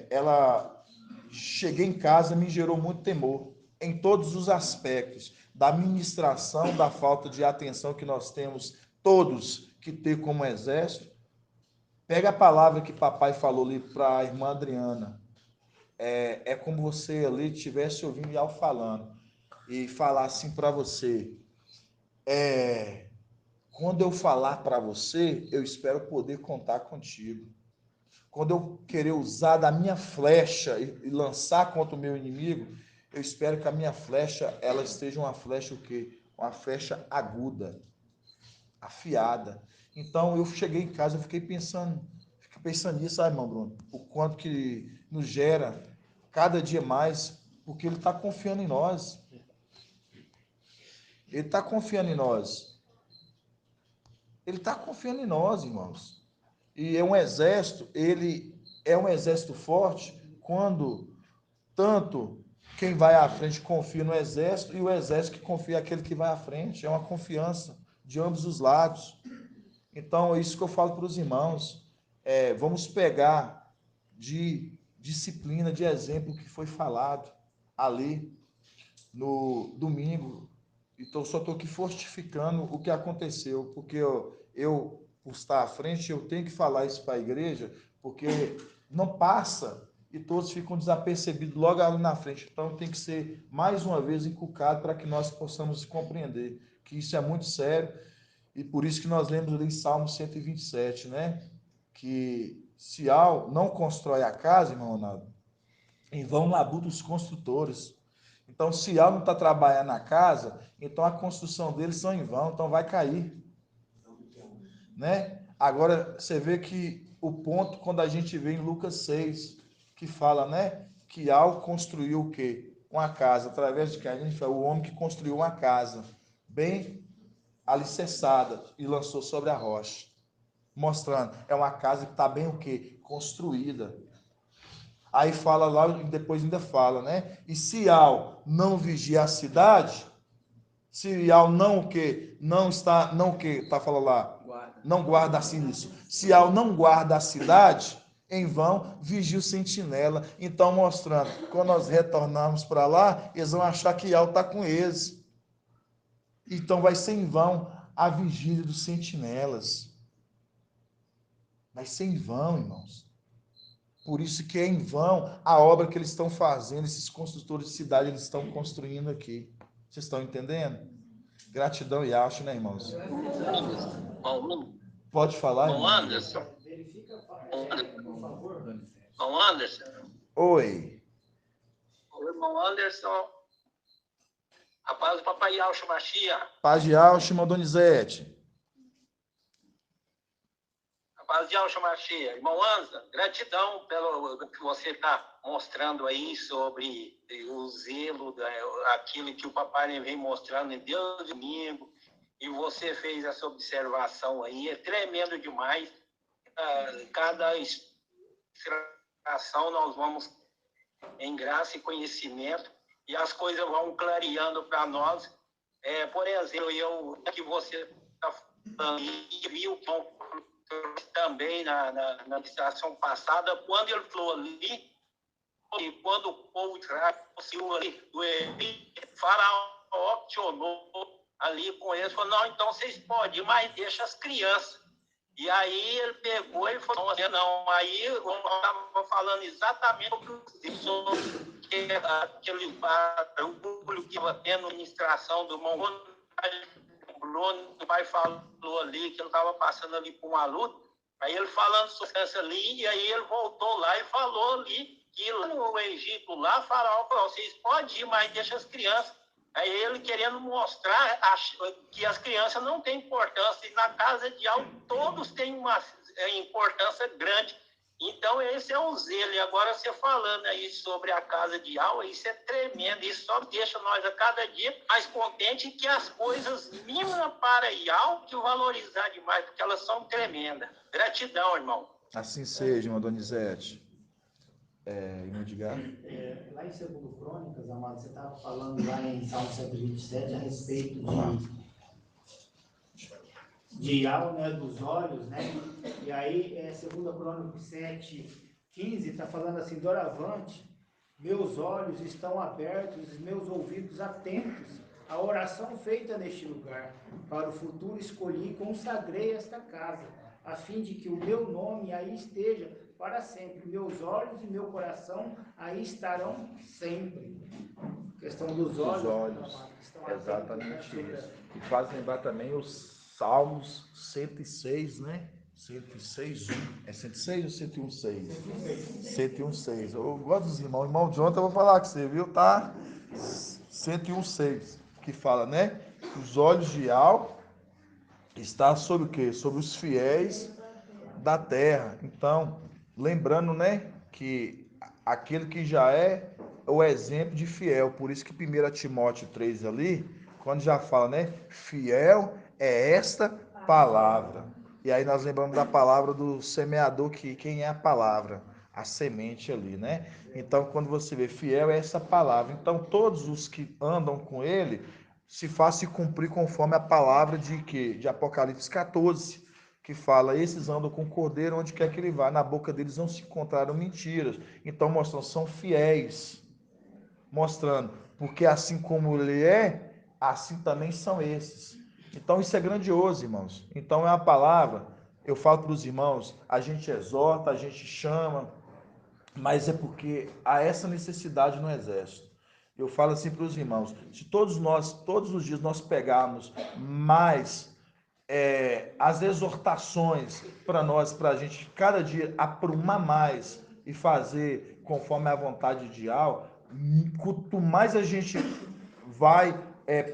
ela, cheguei em casa, me gerou muito temor, em todos os aspectos, da ministração, da falta de atenção que nós temos todos que ter como exército. Pega a palavra que papai falou ali para a irmã Adriana. É como você ali estivesse ouvindo Iau falando e falar assim para você. Quando eu falar para você, eu espero poder contar contigo. Quando eu querer usar da minha flecha e lançar contra o meu inimigo, eu espero que a minha flecha, ela esteja uma flecha o quê? Uma flecha aguda, afiada. Então, eu cheguei em casa, eu fiquei pensando nisso, sabe, irmão Bruno? O quanto que nos gera cada dia mais, porque ele está confiando em nós. Ele está confiando em nós. Ele está confiando em nós, irmãos. E é um exército, ele é um exército forte quando tanto quem vai à frente confia no exército e o exército que confia naquele que vai à frente. É uma confiança de ambos os lados. Então, é isso que eu falo para os irmãos. Vamos pegar de disciplina, de exemplo que foi falado ali no domingo. Então, só estou aqui fortificando o que aconteceu, porque eu, por estar à frente, eu tenho que falar isso para a igreja, porque não passa e todos ficam desapercebidos logo ali na frente. Então, tem que ser, mais uma vez, inculcado para que nós possamos compreender que isso é muito sério. E por isso que nós lemos ali em Salmo 127, né? Que se não constrói a casa, irmão Ronaldo, em vão labutam os construtores. Então, se não está trabalhando na casa, então a construção deles são em vão, então vai cair. Né? Agora, você vê que o ponto, quando a gente vê em Lucas 6, que fala, né? Que construiu o quê? Uma casa, através de quem? A gente fala, o homem que construiu uma casa, bem alicerçada e lançou sobre a rocha, mostrando, é uma casa que está bem o quê? Construída. Aí fala lá, depois ainda fala, né? E se não vigia a cidade, se não o quê? Não está, não o quê? Tá falando lá? Não guarda assim isso. Se não guarda a cidade, em vão vigia o sentinela. Então, mostrando, quando nós retornarmos para lá, eles vão achar que está com eles. Então vai ser em vão a vigília dos sentinelas. Vai ser em vão, irmãos. Por isso que é em vão a obra que eles estão fazendo, esses construtores de cidade, eles estão construindo aqui. Vocês estão entendendo? Gratidão e acho, né, irmãos? Pode falar, irmão? Anderson. Irmão Anderson. Oi. Oi, irmão Anderson. A paz do papai Yaucho Machia. Paz de Yaucho, irmão Donizete. A paz de Yaucho Machia. Irmão Anderson, gratidão pelo que você está mostrando aí sobre o zelo, aquilo que o papai vem mostrando em Deus domingo. E você fez essa observação aí, é tremendo demais. Cada extração nós vamos em graça e conhecimento, e as coisas vão clareando para nós, Por exemplo, que você está falando, e viu também na administração passada, quando ele falou ali, e quando o povo conseguiu ali, o faraó opcionou ali com eles, falou, não, então vocês podem, mas deixa as crianças. E aí ele pegou e falou assim, não, aí eu estava falando exatamente sobre o público que estava tendo administração do irmão Bruno, o pai falou ali que ele estava passando ali por uma luta, aí ele falando sobre essa ali, e aí ele voltou lá e falou ali que no Egito lá, Faraó falou, vocês podem ir, mas deixa as crianças. Aí ele querendo mostrar que as crianças não têm importância, e na casa de algo todos têm uma importância grande. Então esse é o zelo. E agora você falando aí sobre a casa de aula, isso é tremendo, isso só deixa nós a cada dia mais contentes que as coisas mínimas para Iau que valorizar demais, porque elas são tremendas. Gratidão, irmão. Assim seja, irmã Donizete. Irmão Edgar. Lá em 2 Crônicas, amado, você estava falando lá em Salmo 127 a respeito de Iau, né, dos olhos, né? E aí, 2 Crônicas 7:15, está falando assim, doravante, meus olhos estão abertos, os meus ouvidos atentos à oração feita neste lugar. Para o futuro escolhi e consagrei esta casa, a fim de que o meu nome aí esteja para sempre. Meus olhos e meu coração aí estarão sempre. A questão dos olhos. Exatamente isso. E faz lembrar também os Salmos 106, né? 106:1. É 106 ou 101:6? 101:6. Eu gosto dos irmãos. O irmão Jonathan, eu vou falar com você, viu? Tá? 101:6. Que fala, né? Os olhos de Iau está sobre o quê? Sobre os fiéis da terra. Então, lembrando, né? Que aquele que já é o exemplo de fiel. Por isso que 1 Timóteo 3 ali, quando já fala, né? Fiel é esta palavra. E aí nós lembramos da palavra do semeador, que quem é a palavra? A semente ali, né? Então, quando você vê fiel é essa palavra. Então, todos os que andam com ele se fazem cumprir conforme a palavra de quê? De Apocalipse 14, que fala, esses andam com o cordeiro onde quer que ele vá. Na boca deles não se encontraram mentiras. Então, mostrando, são fiéis. Mostrando, porque assim como ele é, assim também são esses. Então isso é grandioso, irmãos. Então é a palavra, eu falo para os irmãos, a gente exorta, a gente chama, mas é porque há essa necessidade no exército. Eu falo assim para os irmãos, se todos os dias nós pegarmos mais as exortações para nós, para a gente cada dia aprumar mais e fazer conforme a vontade de Iau, quanto mais a gente vai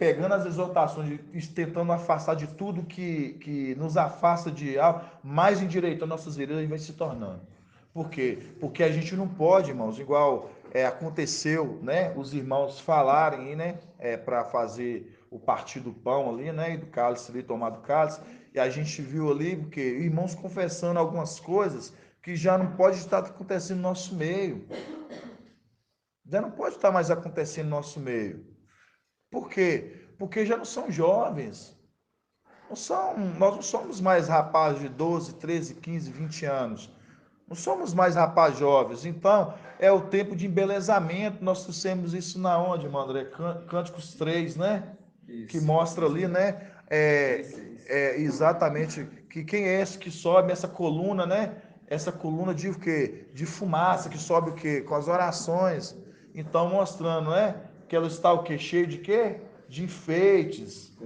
pegando as exortações e tentando afastar de tudo que nos afasta de Iau, mais endireitando nossas veredas vai se tornando. Por quê? Porque a gente não pode, irmãos, igual aconteceu, né? Os irmãos falarem, né? Para fazer o partir do pão ali, né? E do cálice ali, tomar do cálice. E a gente viu ali, porque irmãos confessando algumas coisas que já não pode estar acontecendo no nosso meio. Já não pode estar mais acontecendo no nosso meio. Por quê? Porque já não são jovens. Nós não somos mais rapazes de 12, 13, 15, 20 anos. Não somos mais rapazes jovens. Então, é o tempo de embelezamento. Nós trouxemos isso na onde, irmão André? Cânticos 3, né? Isso. Que mostra ali, né? Exatamente, que quem é esse que sobe essa coluna, né? Essa coluna de o quê? De fumaça, que sobe o quê? Com as orações. Então, mostrando, né? Que ela está o quê? Cheio de quê? De enfeites,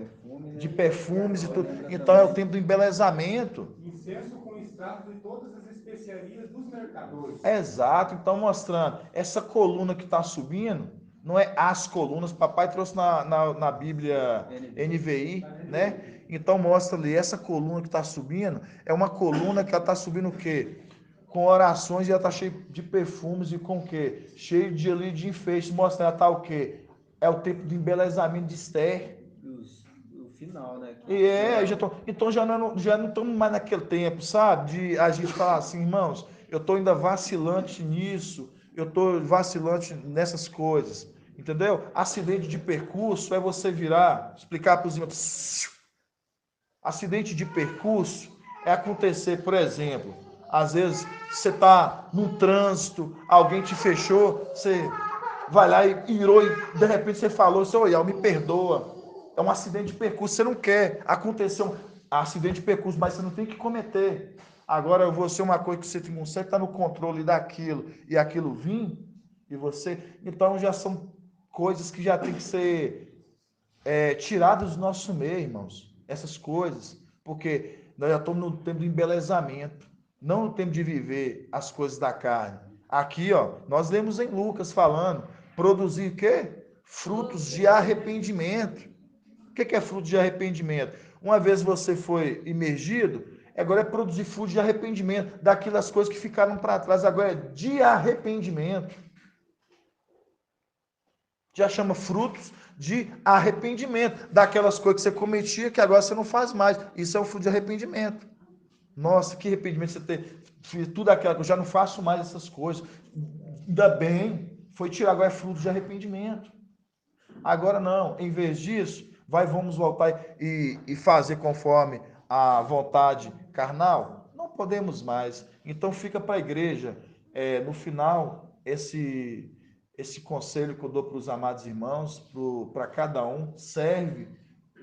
de perfumes e tudo. Então, é o tempo do embelezamento. Incenso com extrato de todas as especiarias dos mercadores. Exato. Então, mostrando, essa coluna que está subindo, não é as colunas, papai trouxe na Bíblia NVI, né? Então mostra ali, essa coluna que está subindo, é uma coluna que ela está subindo o quê? Com orações, e ela está cheia de perfumes e com o quê? Cheio de enfeites, mostra ela está o quê? É o tempo do embelezamento de Esther. O final, né? Então já não estamos mais naquele tempo, sabe? De a gente falar assim, irmãos, eu estou ainda vacilante nisso, eu estou vacilante nessas coisas. Entendeu? Acidente de percurso é você virar, explicar para os irmãos. Acidente de percurso é acontecer, por exemplo, às vezes você está num trânsito, alguém te fechou, você vai lá e irou e de repente você falou, seu Ial, me perdoa. É um acidente de percurso, você não quer acontecer um acidente de percurso, mas você não tem que cometer. Agora, você uma coisa que você consegue estar no controle daquilo e aquilo vir, e você. Então já são coisas que já tem que ser tiradas do nosso meio, irmãos. Essas coisas. Porque nós já estamos no tempo do embelezamento, não no tempo de viver as coisas da carne. Aqui, ó, nós lemos em Lucas falando, produzir o quê? Frutos de arrependimento. O que é fruto de arrependimento? Uma vez você foi imergido, agora é produzir fruto de arrependimento, daquelas coisas que ficaram para trás, agora é de arrependimento. Já chama frutos de arrependimento, daquelas coisas que você cometia que agora você não faz mais. Isso é o fruto de arrependimento. Nossa, que arrependimento você ter tudo aquilo que eu já não faço mais essas coisas. Ainda bem, foi tirar, agora é fruto de arrependimento. Agora não, em vez disso, vamos voltar e fazer conforme a vontade carnal? Não podemos mais. Então fica para a igreja, no final, esse conselho que eu dou para os amados irmãos, para cada um, serve.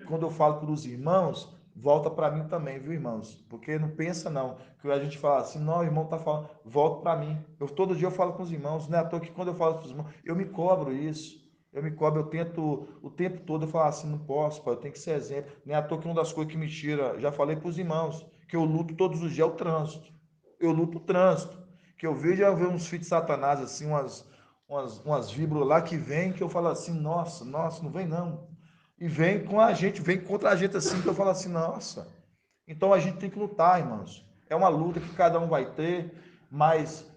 Quando eu falo para os irmãos, volta para mim também, viu, irmãos? Porque não pensa não, que a gente fala assim, não, o irmão está falando, volta para mim. Todo dia eu falo com os irmãos, não é à toa que quando eu falo para os irmãos, eu me cobro isso. Eu me cobro, eu tento o tempo todo eu falar assim, não posso, pai, eu tenho que ser exemplo. Nem à toa que uma das coisas que me tira, já falei para os irmãos, que eu luto todos os dias é o trânsito. Eu luto o trânsito. Que eu vejo uns filhos de Satanás, assim, umas víboras lá que vem, que eu falo assim, nossa, não vem não. E vem com a gente, vem contra a gente assim, que eu falo assim, nossa. Então a gente tem que lutar, irmãos. É uma luta que cada um vai ter, mas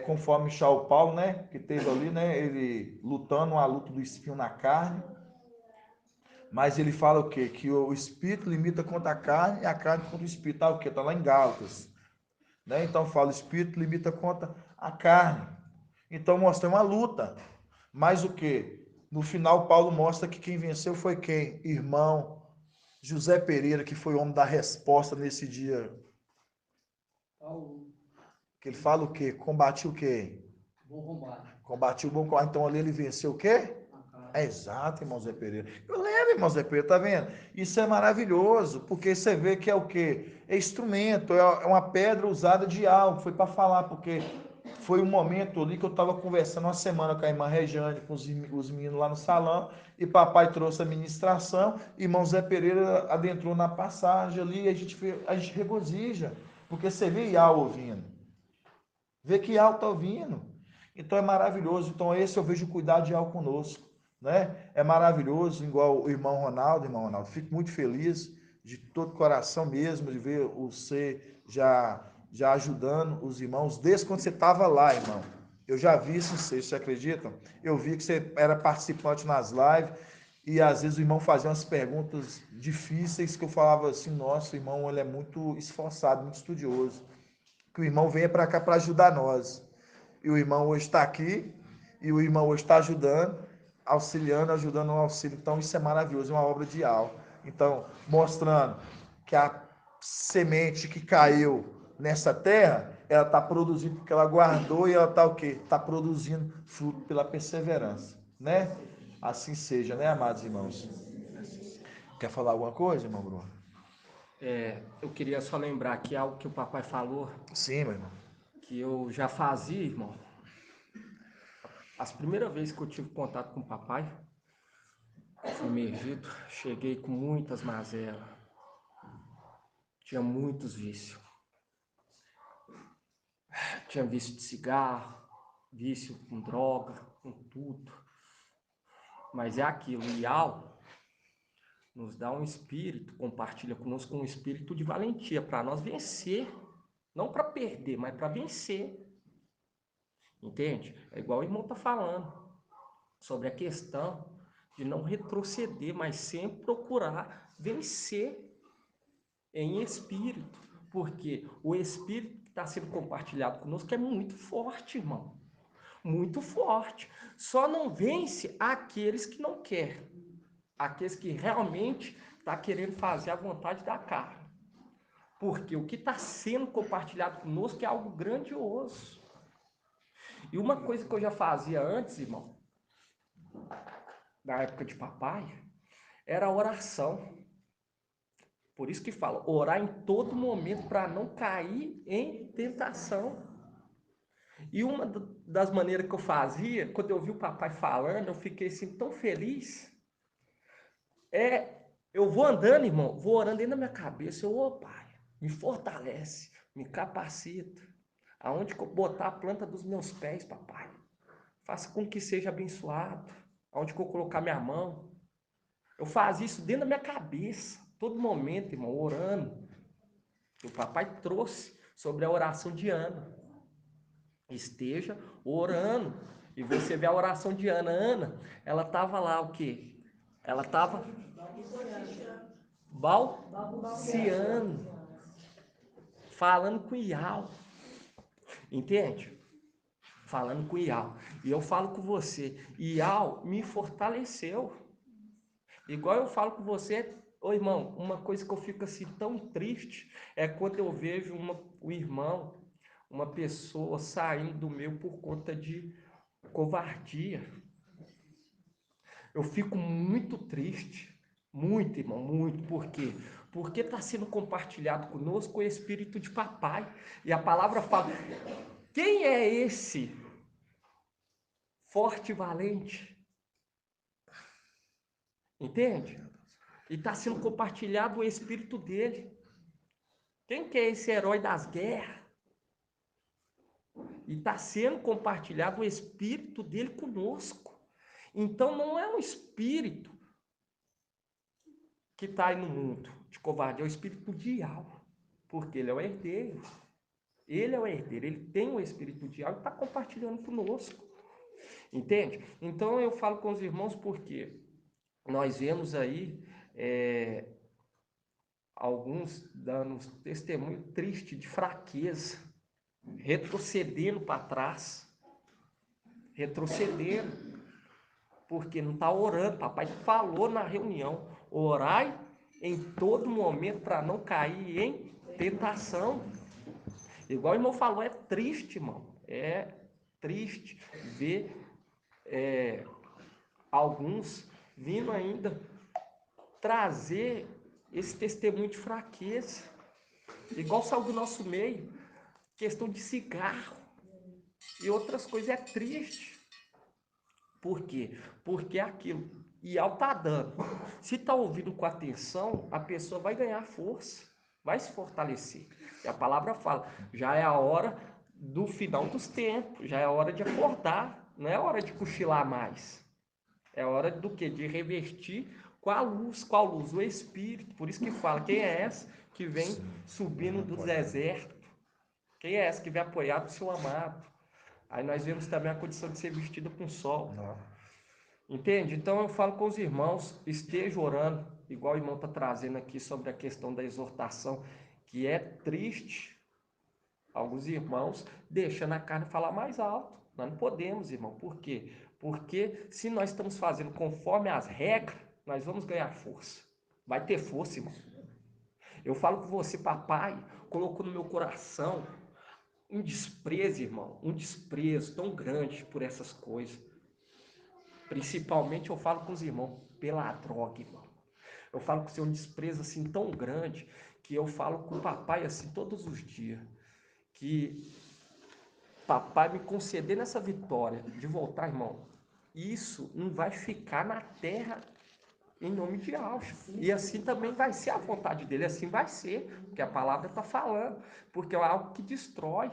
conforme Shaul Paulo, né, que teve ali, né, ele lutando a luta do espinho na carne, mas ele fala o quê? Que o espírito limita contra a carne e a carne contra o espírito. Tá o quê? Tá lá em Gálatas, né? Então fala, o espírito limita contra a carne. Então mostra uma luta. Mas o quê? No final Paulo mostra que quem venceu foi quem? Irmão José Pereira, que foi o homem da resposta nesse dia. Que ele fala o quê? Combati o quê? Bom combate. Combati o bom combate. Então ali ele venceu o quê? É exato, irmão Zé Pereira. Eu lembro, irmão Zé Pereira, tá vendo? Isso é maravilhoso, porque você vê que é o quê? É instrumento, é uma pedra usada de algo. Foi para falar, porque foi um momento ali que eu estava conversando uma semana com a irmã Regiane, com os meninos lá no salão, e papai trouxe a ministração, e irmão Zé Pereira adentrou na passagem ali, e a gente regozija, porque você vê Ial ouvindo. Vê que Ial está ouvindo. Então é maravilhoso. Então esse eu vejo o cuidado de Ial conosco. Né? É maravilhoso, igual o irmão Ronaldo, fico muito feliz de todo coração mesmo de ver você já ajudando os irmãos desde quando você estava lá, irmão. Eu já vi isso, vocês acreditam? Eu vi que você era participante nas lives e às vezes o irmão fazia umas perguntas difíceis que eu falava assim, nossa, o irmão ele é muito esforçado, muito estudioso. Que o irmão venha para cá para ajudar nós. E o irmão hoje está aqui e o irmão hoje está ajudando, auxiliando, ajudando no auxílio. Então, isso é maravilhoso, é uma obra de alma. Então, mostrando que a semente que caiu nessa terra, ela está produzindo porque ela guardou e ela está o quê? Está produzindo fruto pela perseverança, né? Assim seja, né, amados irmãos? Quer falar alguma coisa, irmão Bruno? Eu queria só lembrar aqui algo que o papai falou. Sim, meu irmão. Que eu já fazia, irmão. As primeiras vezes que eu tive contato com o papai, fui imergido, cheguei com muitas mazelas. Tinha muitos vícios. Tinha vício de cigarro, vício com droga, com tudo. Mas é aquilo, o Ial nos dá um espírito, compartilha conosco um espírito de valentia para nós vencer. Não para perder, mas para vencer. Entende? É igual o irmão está falando sobre a questão de não retroceder, mas sempre procurar vencer em espírito. Porque o espírito que está sendo compartilhado conosco é muito forte, irmão. muito forte. Só não vence aqueles que não querem. Aqueles que realmente estão querendo fazer a vontade da carne. Porque o que está sendo compartilhado conosco é algo grandioso. E uma coisa que eu já fazia antes, irmão, na época de papai, era a oração. Por isso que fala, orar em todo momento para não cair em tentação. E uma das maneiras que eu fazia, quando eu vi o papai falando, eu fiquei assim tão feliz. Eu vou andando, irmão, vou orando dentro da minha cabeça. Ô pai, me fortalece, me capacita. Aonde que eu botar a planta dos meus pés, papai? Faça com que seja abençoado. Aonde que eu colocar minha mão? Eu fazia isso dentro da minha cabeça, todo momento, irmão, orando. O papai trouxe sobre a oração de Ana. Esteja orando. E você vê a oração de Ana. Ana, ela estava lá o quê? Ela estava balbuciando, falando com Iau. Entende? Falando com Iau. E eu falo com você, Iau me fortaleceu. Igual eu falo com você, ô irmão, uma coisa que eu fico assim tão triste é quando eu vejo um irmão, uma pessoa saindo do meu por conta de covardia. Eu fico muito triste, muito, irmão, muito. Por quê? Porque está sendo compartilhado conosco o espírito de papai. E a palavra fala, quem é esse forte e valente? Entende? E está sendo compartilhado o espírito dele. Quem que é esse herói das guerras? E está sendo compartilhado o espírito dele conosco. Então não é um espírito que está aí no mundo de covarde, é o espírito de Iau. Porque ele é o herdeiro. Ele é o herdeiro, ele tem o espírito de Iau e está compartilhando conosco. Entende? Então eu falo com os irmãos porque nós vemos aí alguns dando testemunho triste de fraqueza, retrocedendo para trás, retrocedendo, porque não está orando. Papai falou na reunião, orai em todo momento para não cair em tentação. Igual o irmão falou, é triste, irmão, é triste ver alguns vindo ainda trazer esse testemunho de fraqueza, igual saiu do nosso meio, questão de cigarro e outras coisas. É triste. Por quê? Porque é aquilo, e ao tá dando, se tá ouvindo com atenção, a pessoa vai ganhar força, vai se fortalecer. E a palavra fala, já é a hora do final dos tempos, já é a hora de acordar, não é a hora de cochilar mais. É hora do quê? De revestir com a luz. Qual luz? O Espírito. Por isso que fala, quem é essa que vem subindo do deserto? Quem é essa que vem apoiar do seu amado? Aí nós vemos também a condição de ser vestido com sol. Entende? Então eu falo com os irmãos, esteja orando, igual o irmão está trazendo aqui sobre a questão da exortação, que é triste. Alguns irmãos deixando a carne falar mais alto. Nós não podemos, irmão. Por quê? Porque se nós estamos fazendo conforme as regras, nós vamos ganhar força. Vai ter força, irmão. Eu falo com você, papai, colocou no meu coração um desprezo, irmão. Um desprezo tão grande por essas coisas. Principalmente eu falo com os irmãos pela droga, irmão. Eu falo com o seu um desprezo assim tão grande que eu falo com o papai assim todos os dias. Que papai me conceder nessa vitória de voltar, irmão, isso não vai ficar na terra em nome de Alcha. E assim também vai ser a vontade dele, assim vai ser, porque a palavra está falando, porque é algo que destrói.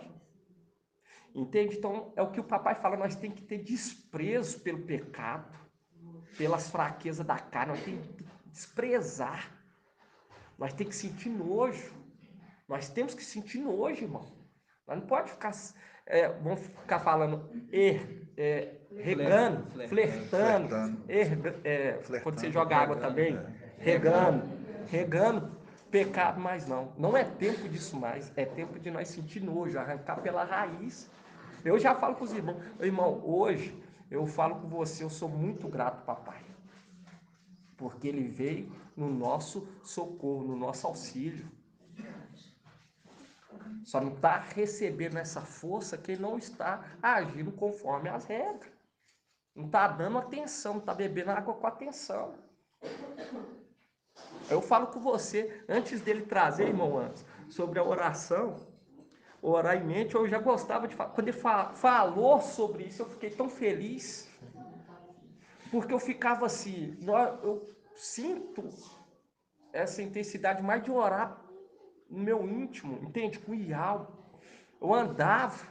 Entende? Então é o que o papai fala, nós temos que ter desprezo pelo pecado, pelas fraquezas da carne, nós temos que desprezar, nós temos que sentir nojo, nós temos que sentir nojo, irmão. Nós não pode ficar, vamos ficar falando, regando, flertando, quando você joga água também, regando pecado, mas não é tempo disso mais, é tempo de nós sentir nojo, arrancar pela raiz Eu já falo com os irmãos, irmão, hoje eu falo com você, eu sou muito grato, papai, porque ele veio no nosso socorro, no nosso auxílio. Só não está recebendo essa força quem não está agindo conforme as regras. Não está dando atenção, não está bebendo água com atenção. Eu falo com você, antes dele trazer, irmão Anderson, sobre a oração, orar em mente, eu já gostava de falar. Quando ele falou sobre isso, eu fiquei tão feliz, porque eu ficava assim, eu sinto essa intensidade mais de orar no meu íntimo, entende? Com o Ial. Eu andava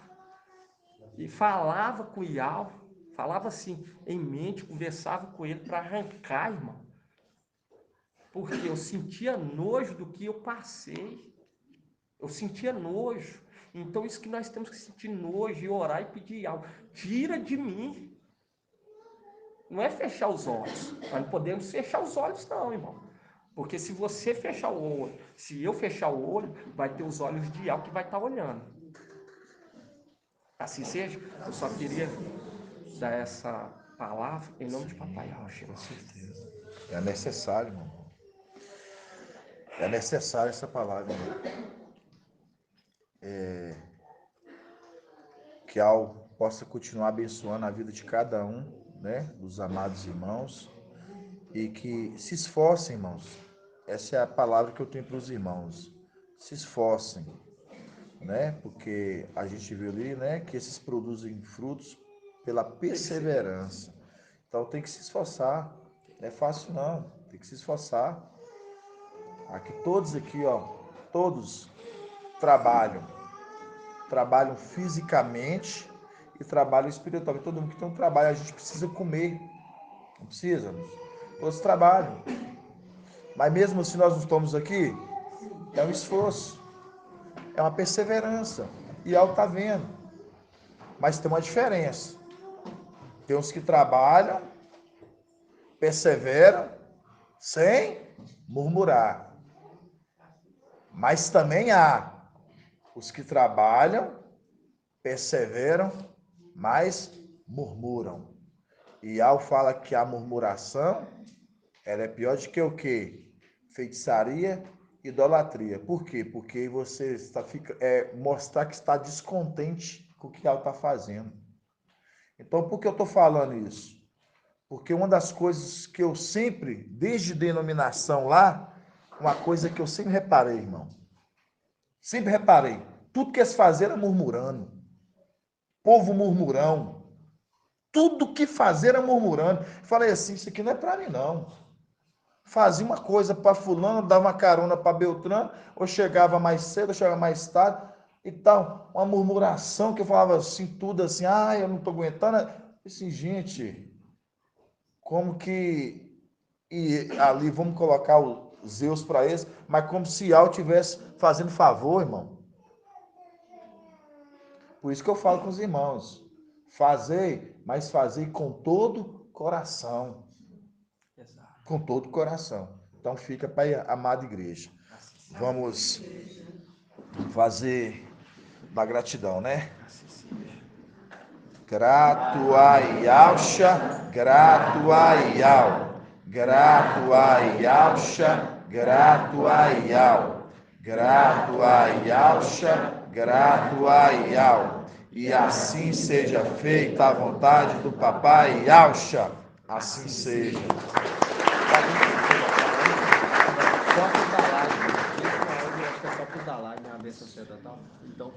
e falava com o Ial, falava assim, em mente, conversava com ele para arrancar, irmão. Porque eu sentia nojo do que eu passei. Eu sentia nojo. Então, isso que nós temos que sentir nojo e orar e pedir algo. Tira de mim. Não é fechar os olhos. Nós não podemos fechar os olhos, não, irmão. Porque se você fechar o olho, se eu fechar o olho, vai ter os olhos de algo que vai estar olhando. Assim seja. Eu só queria dar essa palavra em nome de Papai Rocha. Com certeza. É necessário, irmão. É necessária essa palavra, irmão. Que Al possa continuar abençoando a vida de cada um, né, dos amados irmãos, e que se esforcem, irmãos. Essa é a palavra que eu tenho para os irmãos. Se esforcem, né, porque a gente viu ali, né, que esses produzem frutos pela perseverança. Então tem que se esforçar. Não é fácil não, tem que se esforçar. Aqui todos aqui, ó, todos trabalham fisicamente e trabalham espiritualmente. Todo mundo que tem um trabalho, a gente precisa comer. Não precisa? Todos trabalham. Mas mesmo assim nós não estamos aqui, é um esforço, é uma perseverança. E algo está vendo. Mas tem uma diferença. Tem uns que trabalham, perseveram, sem murmurar. Mas também há os que trabalham, perseveram, mas murmuram. E Al fala que a murmuração, ela é pior do que o quê? Feitiçaria, idolatria. Por quê? Porque você mostrar que está descontente com o que Al está fazendo. Então, por que eu estou falando isso? Porque uma das coisas que eu sempre, desde denominação lá, uma coisa que eu sempre reparei, irmão. Sempre reparei. Tudo que eles faziam era murmurando. Povo murmurão. Tudo que fazer era murmurando. Falei assim, isso aqui não é para mim, não. Fazia uma coisa para fulano, dava uma carona para Beltrano, ou chegava mais cedo, ou chegava mais tarde, e tal. Uma murmuração que eu falava assim, tudo assim, eu não estou aguentando. Assim, gente, como que... E ali, vamos colocar o Zeus para eles, mas como se Al estivesse fazendo favor, irmão. Por isso que eu falo com os irmãos. Fazei, mas fazei com todo coração. Exato. Com todo coração. Então fica para a amada igreja. Vamos fazer da gratidão, né? Grato a Yalcha, grato a Yal. Grato a Yalcha, grato a Yal. Grato a Yalcha, grato a Yal. E assim seja feita a vontade do Papai Yalcha. Assim seja. Só pro da live. Esse áudio eu acho que é só pro da live, minha bênção tal. Então,